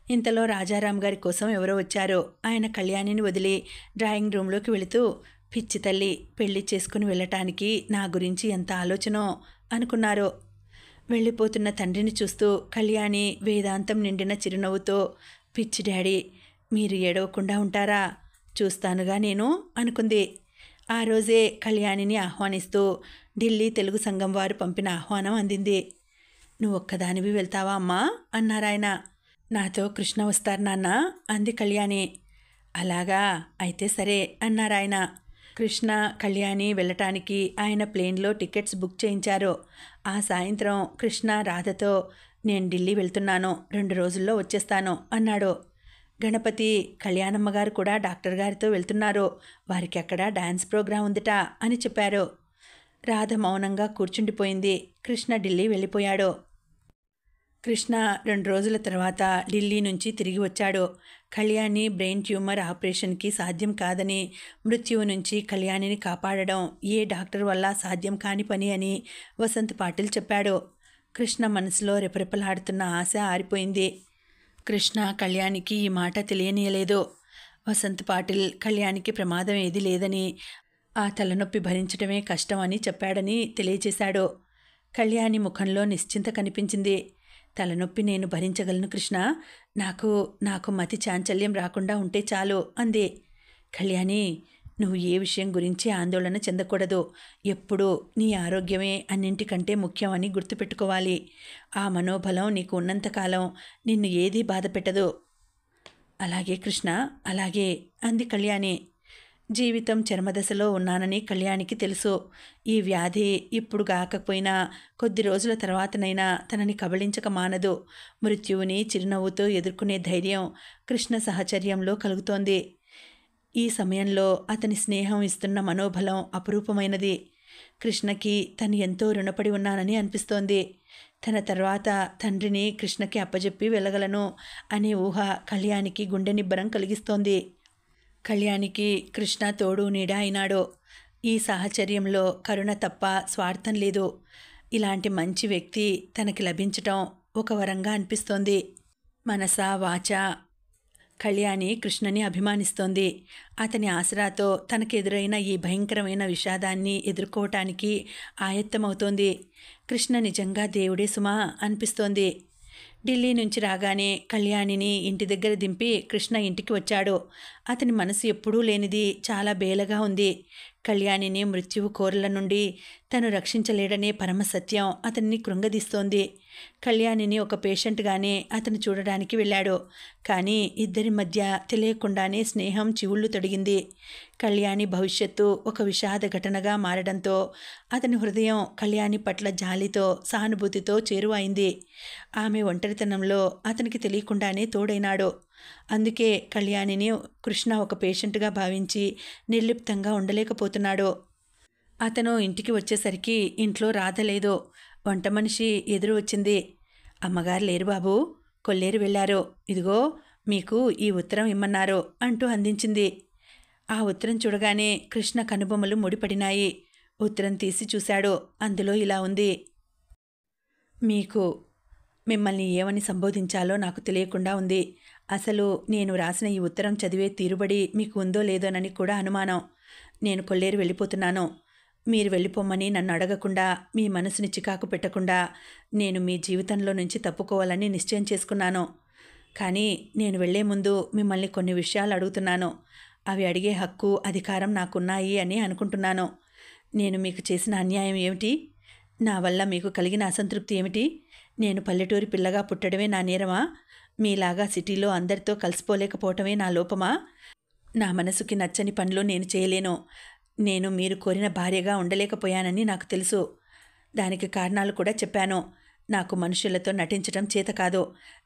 ఇంతలో రాజారాం గారి కోసం ఎవరో వచ్చారు. ఆయన కళ్యాణిని వదిలి డ్రాయింగ్ రూమ్లోకి వెళుతూ, పిచ్చి తల్లి, పెళ్లి చేసుకుని వెళ్ళటానికి నా గురించి ఎంత ఆలోచనో అనుకున్నారు. వెళ్ళిపోతున్న తండ్రిని చూస్తూ కళ్యాణి వేదాంతం నిండిన చిరునవ్వుతో, పిచ్చి డాడీ, మీరు ఏడవకుండా ఉంటారా? చూస్తానుగా నేను అనుకుంది. ఆ రోజే కళ్యాణిని ఆహ్వానిస్తూ ఢిల్లీ తెలుగు సంఘం వారు పంపిన ఆహ్వానం అందింది. నువ్వు ఒక్కదానివి వెళ్తావా అమ్మా అన్నారాయన. నాతో కృష్ణ వస్తారు నాన్న అంది కళ్యాణి. అలాగా, అయితే సరే అన్నారాయన. కృష్ణ కళ్యాణి వెళ్ళటానికి ఆయన ప్లేన్లో టికెట్స్ బుక్ చేయించారు. ఆ సాయంత్రం కృష్ణ రాధతో, నేను ఢిల్లీ వెళ్తున్నాను, 2 రోజుల్లో వచ్చేస్తాను అన్నాడు. గణపతి, కళ్యాణమ్మ గారు కూడా డాక్టర్ గారితో వెళ్తున్నారు, వారికి అక్కడ డాన్స్ ప్రోగ్రాం ఉందిట అని చెప్పారు. రాధ మౌనంగా కూర్చుండిపోయింది. కృష్ణ ఢిల్లీ వెళ్ళిపోయాడు. కృష్ణ 2 రోజుల తర్వాత ఢిల్లీ నుంచి తిరిగి వచ్చాడు. కళ్యాణి బ్రెయిన్ ట్యూమర్ ఆపరేషన్కి సాధ్యం కాదని, మృత్యువు నుంచి కళ్యాణిని కాపాడడం ఏ డాక్టర్ వల్ల సాధ్యం కాని పని అని వసంత్ పాటిల్ చెప్పాడు. కృష్ణ మనసులో రెపరెపలాడుతున్న ఆశ ఆరిపోయింది. కృష్ణ కళ్యాణికి ఈ మాట తెలియనీయలేదు. వసంత్ పాటిల్ కళ్యాణికి ప్రమాదం ఏదీ లేదని, ఆ తలనొప్పి భరించడమే కష్టం అని చెప్పాడని తెలియచేశాడు. కళ్యాణి ముఖంలో నిశ్చింత కనిపించింది. తలనొప్పి నేను భరించగలను కృష్ణ, నాకు మతి చాంచల్యం రాకుండా ఉంటే చాలు అంది. కళ్యాణి, నువ్వు ఏ విషయం గురించి ఆందోళన చెందకూడదు. ఎప్పుడూ నీ ఆరోగ్యమే అన్నింటికంటే ముఖ్యం అని గుర్తుపెట్టుకోవాలి. ఆ మనోబలం నీకు ఉన్నంతకాలం నిన్ను ఏదీ బాధ పెట్టదు. అలాగే కృష్ణ, అలాగే అంది కళ్యాణి. జీవితం చర్మదశలో ఉన్నానని కళ్యాణికి తెలుసు. ఈ వ్యాధి ఇప్పుడు కాకపోయినా కొద్ది రోజుల తర్వాతనైనా తనని కబళించక మానదు. మృత్యువుని చిరునవ్వుతో ఎదుర్కొనే ధైర్యం కృష్ణ సహచర్యంలో కలుగుతోంది. ఈ సమయంలో అతని స్నేహం ఇస్తున్న మనోబలం అపురూపమైనది. కృష్ణకి తను ఎంతో రుణపడి ఉన్నానని అనిపిస్తోంది. తన తర్వాత తండ్రిని కృష్ణకి అప్పజెప్పి వెళ్ళగలను అనే ఊహ కళ్యాణికి గుండె నిబ్బరం కలిగిస్తోంది. కళ్యాణికి కృష్ణ తోడు నీడ అయినాడు. ఈ సాహచర్యంలో కరుణ తప్ప స్వార్థం లేదు. ఇలాంటి మంచి వ్యక్తి తనకి లభించటం ఒక వరంగా అనిపిస్తోంది. మనస వాచ కళ్యాణి కృష్ణని అభిమానిస్తోంది. అతని ఆసరాతో తనకెదురైన ఈ భయంకరమైన విషాదాన్ని ఎదుర్కోవటానికి ఆయత్తమవుతోంది. కృష్ణ నిజంగా దేవుడే సుమా అనిపిస్తోంది. ఢిల్లీ నుంచి రాగానే కళ్యాణిని ఇంటి దగ్గర దింపి కృష్ణ ఇంటికి వచ్చాడు. అతని మనసు ఎప్పుడూ లేనిది చాలా బేలగా ఉంది. కళ్యాణిని మృత్యువు కోరల నుండి తను రక్షించలేడనే పరమసత్యం అతన్ని కృంగదీస్తోంది. కళ్యాణిని ఒక పేషెంట్గానే అతను చూడడానికి వెళ్ళాడు. కానీ ఇద్దరి మధ్య తెలియకుండానే స్నేహం చివుళ్ళు తొడిగింది. కళ్యాణి భవిష్యత్తు ఒక విషాద ఘటనగా మారడంతో అతని హృదయం కళ్యాణి పట్ల జాలితో సానుభూతితో చేరువైంది. ఆమె ఒంటరితనంలో అతనికి తెలియకుండానే తోడైనాడు. అందుకే కళ్యాణిని కృష్ణ ఒక పేషెంట్గా భావించి నిర్లిప్తంగా ఉండలేకపోతున్నాడు. అతను ఇంటికి వచ్చేసరికి ఇంట్లో రాధ లేదు. వంట మనిషి ఎదురు వచ్చింది. అమ్మగారు లేరు బాబు, కొల్లేరు వెళ్ళారు. ఇదిగో మీకు ఈ ఉత్తరం ఇమ్మన్నారు అంటూ అందించింది. ఆ ఉత్తరం చూడగానే కృష్ణ కనుబొమ్మలు ముడిపడినాయి. ఉత్తరం తీసి చూశాడు. అందులో ఇలా ఉంది. మీకు మిమ్మల్ని ఏమని సంబోధించాలో నాకు తెలియకుండా ఉంది. అసలు నేను రాసిన ఈ ఉత్తరం చదివే తీరుబడి మీకు ఉందో లేదోనని కూడా అనుమానం. నేను కొల్లేరు వెళ్ళిపోతున్నాను. మీరు వెళ్ళిపోమ్మని నన్ను అడగకుండా, మీ మనసుని చికాకు పెట్టకుండా నేను మీ జీవితంలో నుంచి తప్పుకోవాలని నిశ్చయం చేసుకున్నాను. కానీ నేను వెళ్లే ముందు మిమ్మల్ని కొన్ని విషయాలు అడుగుతున్నాను. అవి అడిగే హక్కు, అధికారం నాకున్నాయి అని అనుకుంటున్నాను. నేను మీకు చేసిన అన్యాయం ఏమిటి? నా వల్ల మీకు కలిగిన అసంతృప్తి ఏమిటి? నేను పల్లెటూరి పిల్లగా పుట్టడమే నా నేరమా? మీలాగా సిటీలో అందరితో కలిసిపోలేకపోవటమే నా లోపమా? నా మనసుకి నచ్చని పనులు నేను చేయలేను. నేను మీరు కోరిన భార్యగా ఉండలేకపోయానని నాకు తెలుసు. దానికి కారణాలు కూడా చెప్పాను. నాకు మనుషులతో నటించటం చేత కాదు.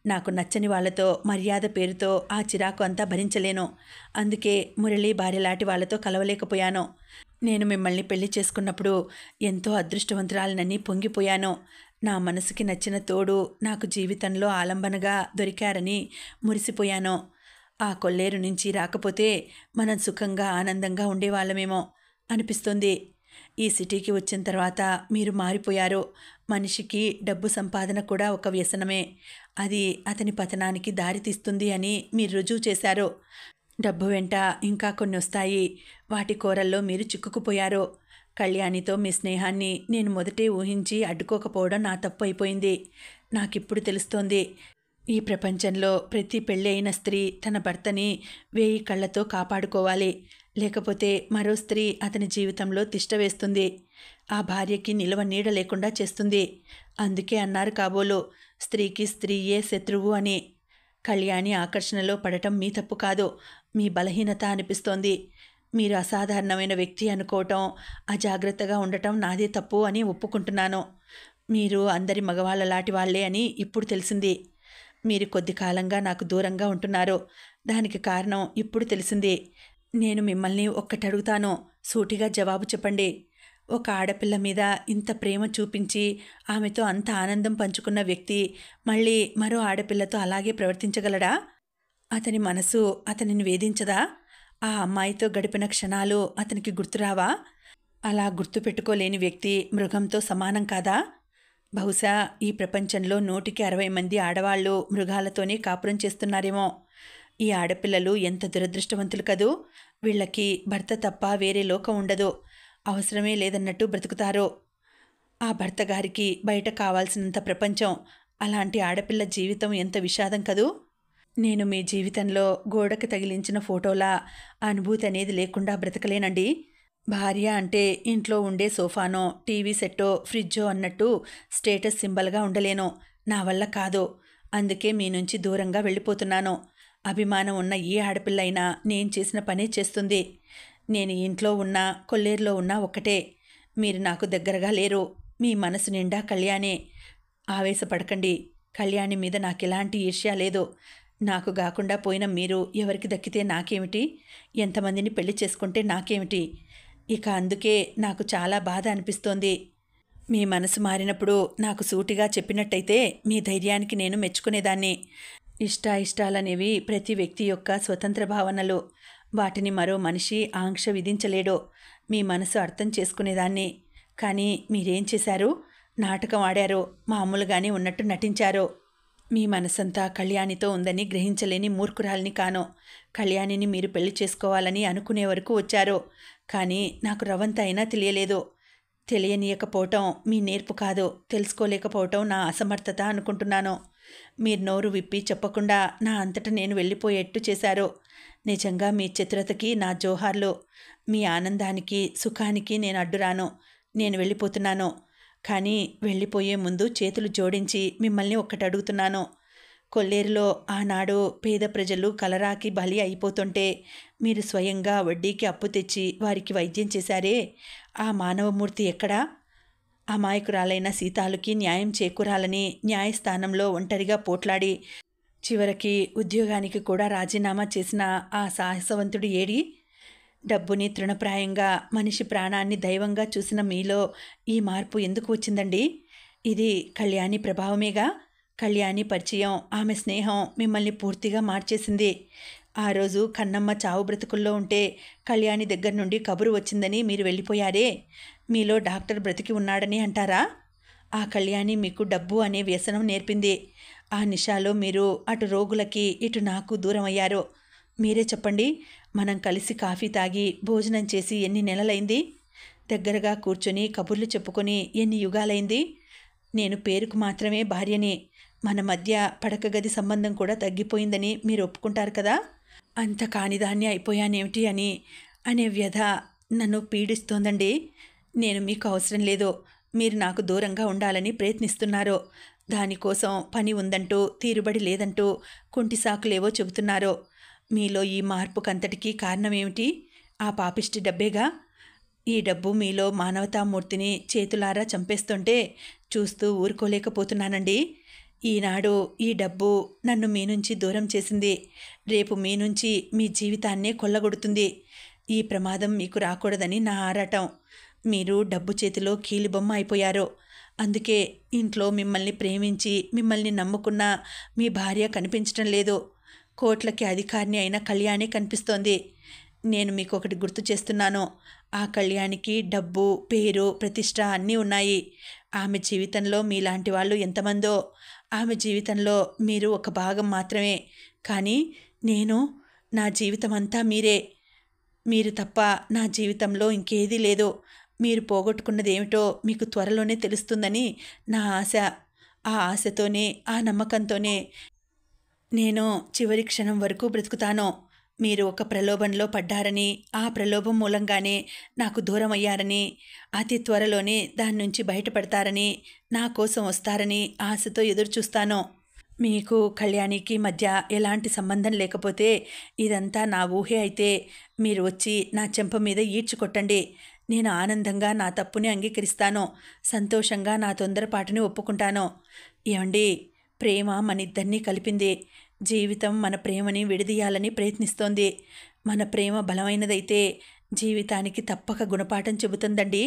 నాకు నచ్చని వాళ్లతో మర్యాద పేరుతో ఆ చిరాకు అంతా భరించలేను. అందుకే మురళి భార్యలాంటి వాళ్లతో కలవలేకపోయాను. నేను మిమ్మల్ని పెళ్లి చేసుకున్నప్పుడు ఎంతో అదృష్టవంతురాలనని పొంగిపోయాను. నా మనసుకి నచ్చిన తోడు నాకు జీవితంలో ఆలంబనగా దొరికారని మురిసిపోయాను. ఆ కొల్లేరు నుంచి రాకపోతే మనం సుఖంగా ఆనందంగా ఉండేవాళ్ళమేమో అనిపిస్తుంది. ఈ సిటీకి వచ్చిన తర్వాత మీరు మారిపోయారు. మనిషికి డబ్బు సంపాదన కూడా ఒక వ్యసనమే. అది అతని పతనానికి దారితీస్తుంది అని మీరు రుజువు చేశారు. డబ్బు వెంట ఇంకా కొన్ని వస్తాయి. వాటి కోరల్లో మీరు చిక్కుకుపోయారు. కళ్యాణితో మీ స్నేహాన్ని నేను మొదటే ఊహించి అడ్డుకోకపోవడం నా తప్పు అయిపోయింది. నాకిప్పుడు తెలుస్తోంది. ఈ ప్రపంచంలో ప్రతి పెళ్ళి అయిన స్త్రీ తన భర్తని 1000 కళ్ళతో కాపాడుకోవాలి. లేకపోతే మరో స్త్రీ అతని జీవితంలో తిష్టవేస్తుంది. ఆ భార్యకి నిలవ నీడ లేకుండా చేస్తుంది. అందుకే అన్నారు కాబోలు, స్త్రీకి స్త్రీయే శత్రువు అని. కళ్యాణి ఆకర్షణలో పడటం మీ తప్పు కాదు, మీ బలహీనత అనిపిస్తోంది. మీరు అసాధారణమైన వ్యక్తి అనుకోవటం, అజాగ్రత్తగా ఉండటం నాదే తప్పు అని ఒప్పుకుంటున్నాను. మీరు అందరి మగవాళ్ళలాంటి వాళ్లే అని ఇప్పుడు తెలిసింది. మీరు కొద్ది కాలంగా నాకు దూరంగా ఉంటున్నారు. దానికి కారణం ఇప్పుడు తెలిసింది. నేను మిమ్మల్ని ఒక్కటి అడుగుతాను, సూటిగా జవాబు చెప్పండి. ఒక ఆడపిల్ల మీద ఇంత ప్రేమ చూపించి ఆమెతో అంత ఆనందం పంచుకున్న వ్యక్తి మళ్ళీ మరో ఆడపిల్లతో అలాగే ప్రవర్తించగలడా? అతని మనసు అతనిని వేధించదా? ఆ అమ్మాయితో గడిపిన క్షణాలు అతనికి గుర్తురావా? అలా గుర్తుపెట్టుకోలేని వ్యక్తి మృగంతో సమానం కాదా? బహుశా ఈ ప్రపంచంలో 100కి 60 మంది ఆడవాళ్లు మృగాలతోనే కాపురం చేస్తున్నారేమో. ఈ ఆడపిల్లలు ఎంత దురదృష్టవంతులు కదూ. వీళ్ళకి భర్త తప్ప వేరే లోకం ఉండదు. అవసరమే లేదన్నట్టు బ్రతుకుతారు. ఆ భర్త గారికి బయట కావాల్సినంత ప్రపంచం. అలాంటి ఆడపిల్ల జీవితం ఎంత విషాదం కదూ. నేను మీ జీవితంలో గోడకు తగిలించిన ఫోటోలా అనుభూతి అనేది లేకుండా బ్రతకలేనండి. భార్య అంటే ఇంట్లో ఉండే సోఫానో, టీవీ సెట్టో, ఫ్రిడ్జో అన్నట్టు స్టేటస్ సింబల్గా ఉండలేను. నా వల్ల కాదు. అందుకే మీ నుంచి దూరంగా వెళ్ళిపోతున్నాను. అభిమానం ఉన్న ఏ ఆడపిల్ల అయినా నేను చేసిన పనే చేస్తుంది. నేను ఇంట్లో ఉన్నా కొల్లేరులో ఉన్నా ఒక్కటే. మీరు నాకు దగ్గరగా లేరు. మీ మనసు నిండా కళ్యాణే. ఆవేశపడకండి. కళ్యాణి మీద నాకెలాంటి ఈర్ష్య లేదు. నాకు గాకుండా పోయిన మీరు ఎవరికి దక్కితే నాకేమిటి? ఎంతమందిని పెళ్లి చేసుకుంటే నాకేమిటి? ఇక అందుకే నాకు చాలా బాధ అనిపిస్తోంది. మీ మనసు మారినప్పుడు నాకు సూటిగా చెప్పినట్టయితే మీ ధైర్యానికి నేను మెచ్చుకునేదాన్ని. ఇష్టాయిష్టాలనేవి ప్రతి వ్యక్తి యొక్క స్వతంత్ర భావనలు. వాటిని మరో మనిషి ఆంక్ష విధించలేడు. మీ మనసు అర్థం చేసుకునేదాన్ని. కానీ మీరేం చేశారు? నాటకం ఆడారు. మామూలుగానే ఉన్నట్టు నటించారు. మీ మనసంతా కళ్యాణితో ఉందని గ్రహించలేని మూర్ఖురాలిని కాను. కళ్యాణిని మీరు పెళ్లి చేసుకోవాలని అనుకునే వరకు వచ్చారు. కానీ నాకు రవంత అయినా తెలియలేదు. తెలియనీయకపోవటం మీ నేర్పు కాదు, తెలుసుకోలేకపోవటం నా అసమర్థత అనుకుంటున్నాను. మీరు నోరు విప్పి చెప్పకుండా నా అంతటా నేను వెళ్ళిపోయేట్టు చేశారు. నిజంగా మీ చతురతకి నా జోహార్లు. మీ ఆనందానికి సుఖానికి నేను అడ్డురాను. నేను వెళ్ళిపోతున్నాను. కానీ వెళ్ళిపోయే ముందు చేతులు జోడించి మిమ్మల్ని ఒక్కటి అడుగుతున్నాను. కొల్లేరులో ఆనాడు పేద ప్రజలు కలరాకి బలి అయిపోతుంటే మీరు స్వయంగా వడ్డీకి అప్పు తెచ్చి వారికి వైద్యం చేశారే, ఆ మానవమూర్తి ఎక్కడా? అమాయకురాలైన సీతాలుకి న్యాయం చేకూరాలని న్యాయస్థానంలో ఒంటరిగా పోట్లాడి చివరికి ఉద్యోగానికి కూడా రాజీనామా చేసిన ఆ సాహసవంతుడు ఏడి? డబ్బుని తృణప్రాయంగా మనిషి ప్రాణాన్ని దైవంగా చూసిన మీలో ఈ మార్పు ఎందుకు వచ్చిందండి? ఇది కళ్యాణి ప్రభావమేగా. కళ్యాణి పరిచయం, ఆమె స్నేహం మిమ్మల్ని పూర్తిగా మార్చేసింది. ఆ రోజు కన్నమ్మ చావు బ్రతుకుల్లో ఉంటే కళ్యాణి దగ్గర నుండి కబురు వచ్చిందని మీరు వెళ్ళిపోయారే, మీలో డాక్టర్ బ్రతికి ఉన్నాడని అంటారా? ఆ కళ్యాణి మీకు డబ్బు అనే వ్యసనం నేర్పింది. ఆ నిషాలో మీరు అటు రోగులకి ఇటు నాకు దూరం అయ్యారు. మీరే చెప్పండి. మనం కలిసి కాఫీ తాగి భోజనం చేసి ఎన్ని నెలలైంది? దగ్గరగా కూర్చొని కబుర్లు చెప్పుకొని ఎన్ని యుగాలైంది? నేను పేరుకు మాత్రమే భార్యని. మన మధ్య పడక గది సంబంధం కూడా తగ్గిపోయిందని మీరు ఒప్పుకుంటారు కదా? అంత కానిదాన్ని అయిపోయానేమిటి అనే వ్యధ నన్ను పీడిస్తోందండి. నేను మీకు అవసరం లేదు. మీరు నాకు దూరంగా ఉండాలని ప్రయత్నిస్తున్నారు. దానికోసం పని ఉందంటూ తీరుబడి లేదంటూ కుంటి సాకులేవో చెబుతున్నారు. మీలో ఈ మార్పుకంతటికీ కారణమేమిటి? ఆ పాపిష్టి డబ్బేగా. ఈ డబ్బు మీలో మానవతామూర్తిని చేతులారా చంపేస్తుంటే చూస్తూ ఊరుకోలేకపోతున్నానండి. ఈనాడు ఈ డబ్బు నన్ను మీ నుంచి దూరం చేసింది. రేపు మీ నుంచి మీ జీవితాన్నే కొల్లగొడుతుంది. ఈ ప్రమాదం మీకు రాకూడదని నా ఆరాటం. మీరు డబ్బు చేతిలో కీలుబొమ్మ అయిపోయారు. అందుకే ఇంట్లో మిమ్మల్ని ప్రేమించి మిమ్మల్ని నమ్ముకున్న మీ భార్య కనిపించటం లేదు. కోట్లకి అధికారిని అయిన కళ్యాణి కనిపిస్తోంది. నేను మీకు ఒకటి గుర్తు చేస్తున్నాను. ఆ కళ్యాణికి డబ్బు, పేరు, ప్రతిష్ట అన్నీ ఉన్నాయి. ఆమె జీవితంలో మీలాంటి వాళ్ళు ఎంతమందో. ఆమె జీవితంలో మీరు ఒక భాగం మాత్రమే. కానీ నా జీవితం అంతా మీరే. మీరు తప్ప నా జీవితంలో ఇంకేదీ లేదు. మీరు పోగొట్టుకున్నది ఏమిటో మీకు త్వరలోనే తెలుస్తుందని నా ఆశ. ఆ ఆశతోనే, ఆ నమ్మకంతోనే నేను చివరి క్షణం వరకు బ్రతుకుతాను. మీరు ఒక ప్రలోభంలో పడ్డారని, ఆ ప్రలోభం మూలంగానే నాకు దూరం అయ్యారని, అతి త్వరలోనే దాని నుంచి బయటపడతారని, నా కోసం వస్తారని ఆశతో ఎదురుచూస్తాను. మీకు కళ్యాణికి మధ్య ఎలాంటి సంబంధం లేకపోతే, ఇదంతా నా ఊహే అయితే మీరు వచ్చి నా చెంప మీద ఈడ్చుకొట్టండి. నేను ఆనందంగా నా తప్పుని అంగీకరిస్తాను. సంతోషంగా నా తొందరపాటుని ఒప్పుకుంటాను. ఏమండి, ప్రేమ మనిద్దరినీ కలిపింది. జీవితం మన ప్రేమని విడదీయాలని ప్రయత్నిస్తోంది. మన ప్రేమ బలమైనదైతే జీవితానికి తప్పక గుణపాఠం చెబుతుందండి.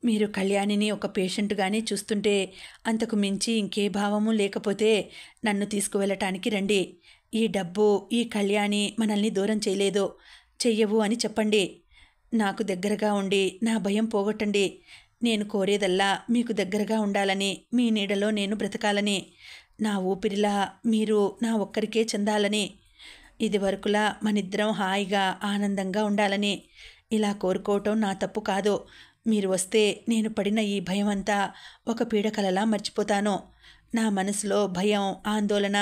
మీరు కళ్యాణిని ఒక పేషెంట్గానే చూస్తుంటే, అంతకు మించి ఇంకే భావము లేకపోతే నన్ను తీసుకువెళ్ళటానికి రండి. ఈ డబ్బు, ఈ కళ్యాణి మనల్ని దూరం చేయలేదు, చెయ్యవు అని చెప్పండి. నాకు దగ్గరగా ఉండి నా భయం పోగొట్టండి. నేను కోరేదల్లా మీకు దగ్గరగా ఉండాలని, మీ నీడలో నేను బ్రతకాలని, నా ఊపిరిలా మీరు నా ఒక్కరికే చెందాలని, ఇదివరకులా మనిద్దరం హాయిగా ఆనందంగా ఉండాలని. ఇలా కోరుకోవటం నా తప్పు కాదు. మీరు వస్తే నేను పడిన ఈ భయం అంతా ఒక పీడకలలా మర్చిపోతాను. నా మనసులో భయం, ఆందోళన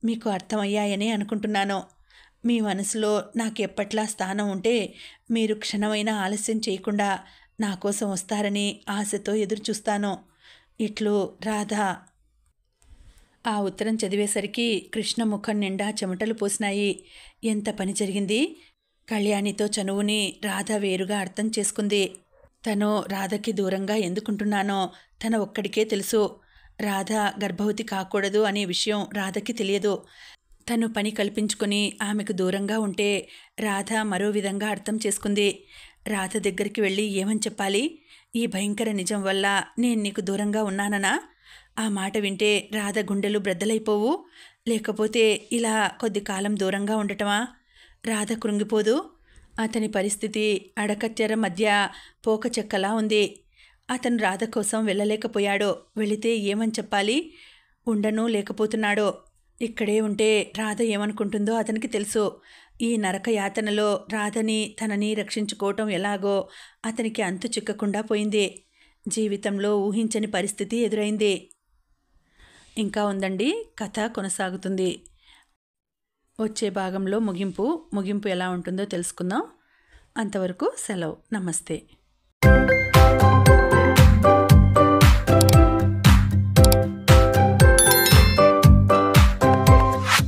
మీకు అర్థమయ్యాయనే అనుకుంటున్నాను. మీ మనసులో నాకు ఎప్పట్లా స్థానం ఉంటే మీరు క్షణమైనా ఆలస్యం చేయకుండా నా కోసం వస్తారని ఆశతో ఎదురుచూస్తాను. ఇట్లు రాధ. ఆ ఉత్తరం చదివేసరికి కృష్ణ ముఖం నిండా చెమటలు పోసినాయి. ఎంత పని జరిగింది! కళ్యాణితో చనువుని రాధ వేరుగా అర్థం చేసుకుంది. తను రాధకి దూరంగా ఎందుకుంటున్నానో తన ఒక్కడికే తెలుసు. రాధ గర్భవతి కాకూడదు అనే విషయం రాధకి తెలియదు. తను పని కల్పించుకొని ఆమెకు దూరంగా ఉంటే రాధ మరో విధంగా అర్థం చేసుకుంది. రాధ దగ్గరికి వెళ్ళి ఏమని చెప్పాలి? ఈ భయంకర నిజం వల్ల నేను నీకు దూరంగా ఉన్నాననా? ఆ మాట వింటే రాధ గుండెలు బ్రద్దలైపోవు? లేకపోతే ఇలా కొద్ది కాలం దూరంగా ఉండటమా? రాధ కృంగిపోదు? అతని పరిస్థితి అడకత్తెర మధ్య పోకచెక్కలా ఉంది. అతను రాధ కోసం వెళ్ళలేకపోయాడు. వెళితే ఏమని చెప్పాలి? ఉండను లేకపోతున్నాడో. ఇక్కడే ఉంటే రాధ ఏమనుకుంటుందో అతనికి తెలుసు. ఈ నరక యాతనలో రాధని తనని రక్షించుకోవటం ఎలాగో అతనికి అంతు చిక్కకుండా పోయింది. జీవితంలో ఊహించని పరిస్థితి ఎదురైంది. ఇంకా ఉందండి, కథ కొనసాగుతుంది. వచ్చే భాగంలో ముగింపు ఎలా ఉంటుందో తెలుసుకుందాం. అంతవరకు సెలవు. నమస్తే.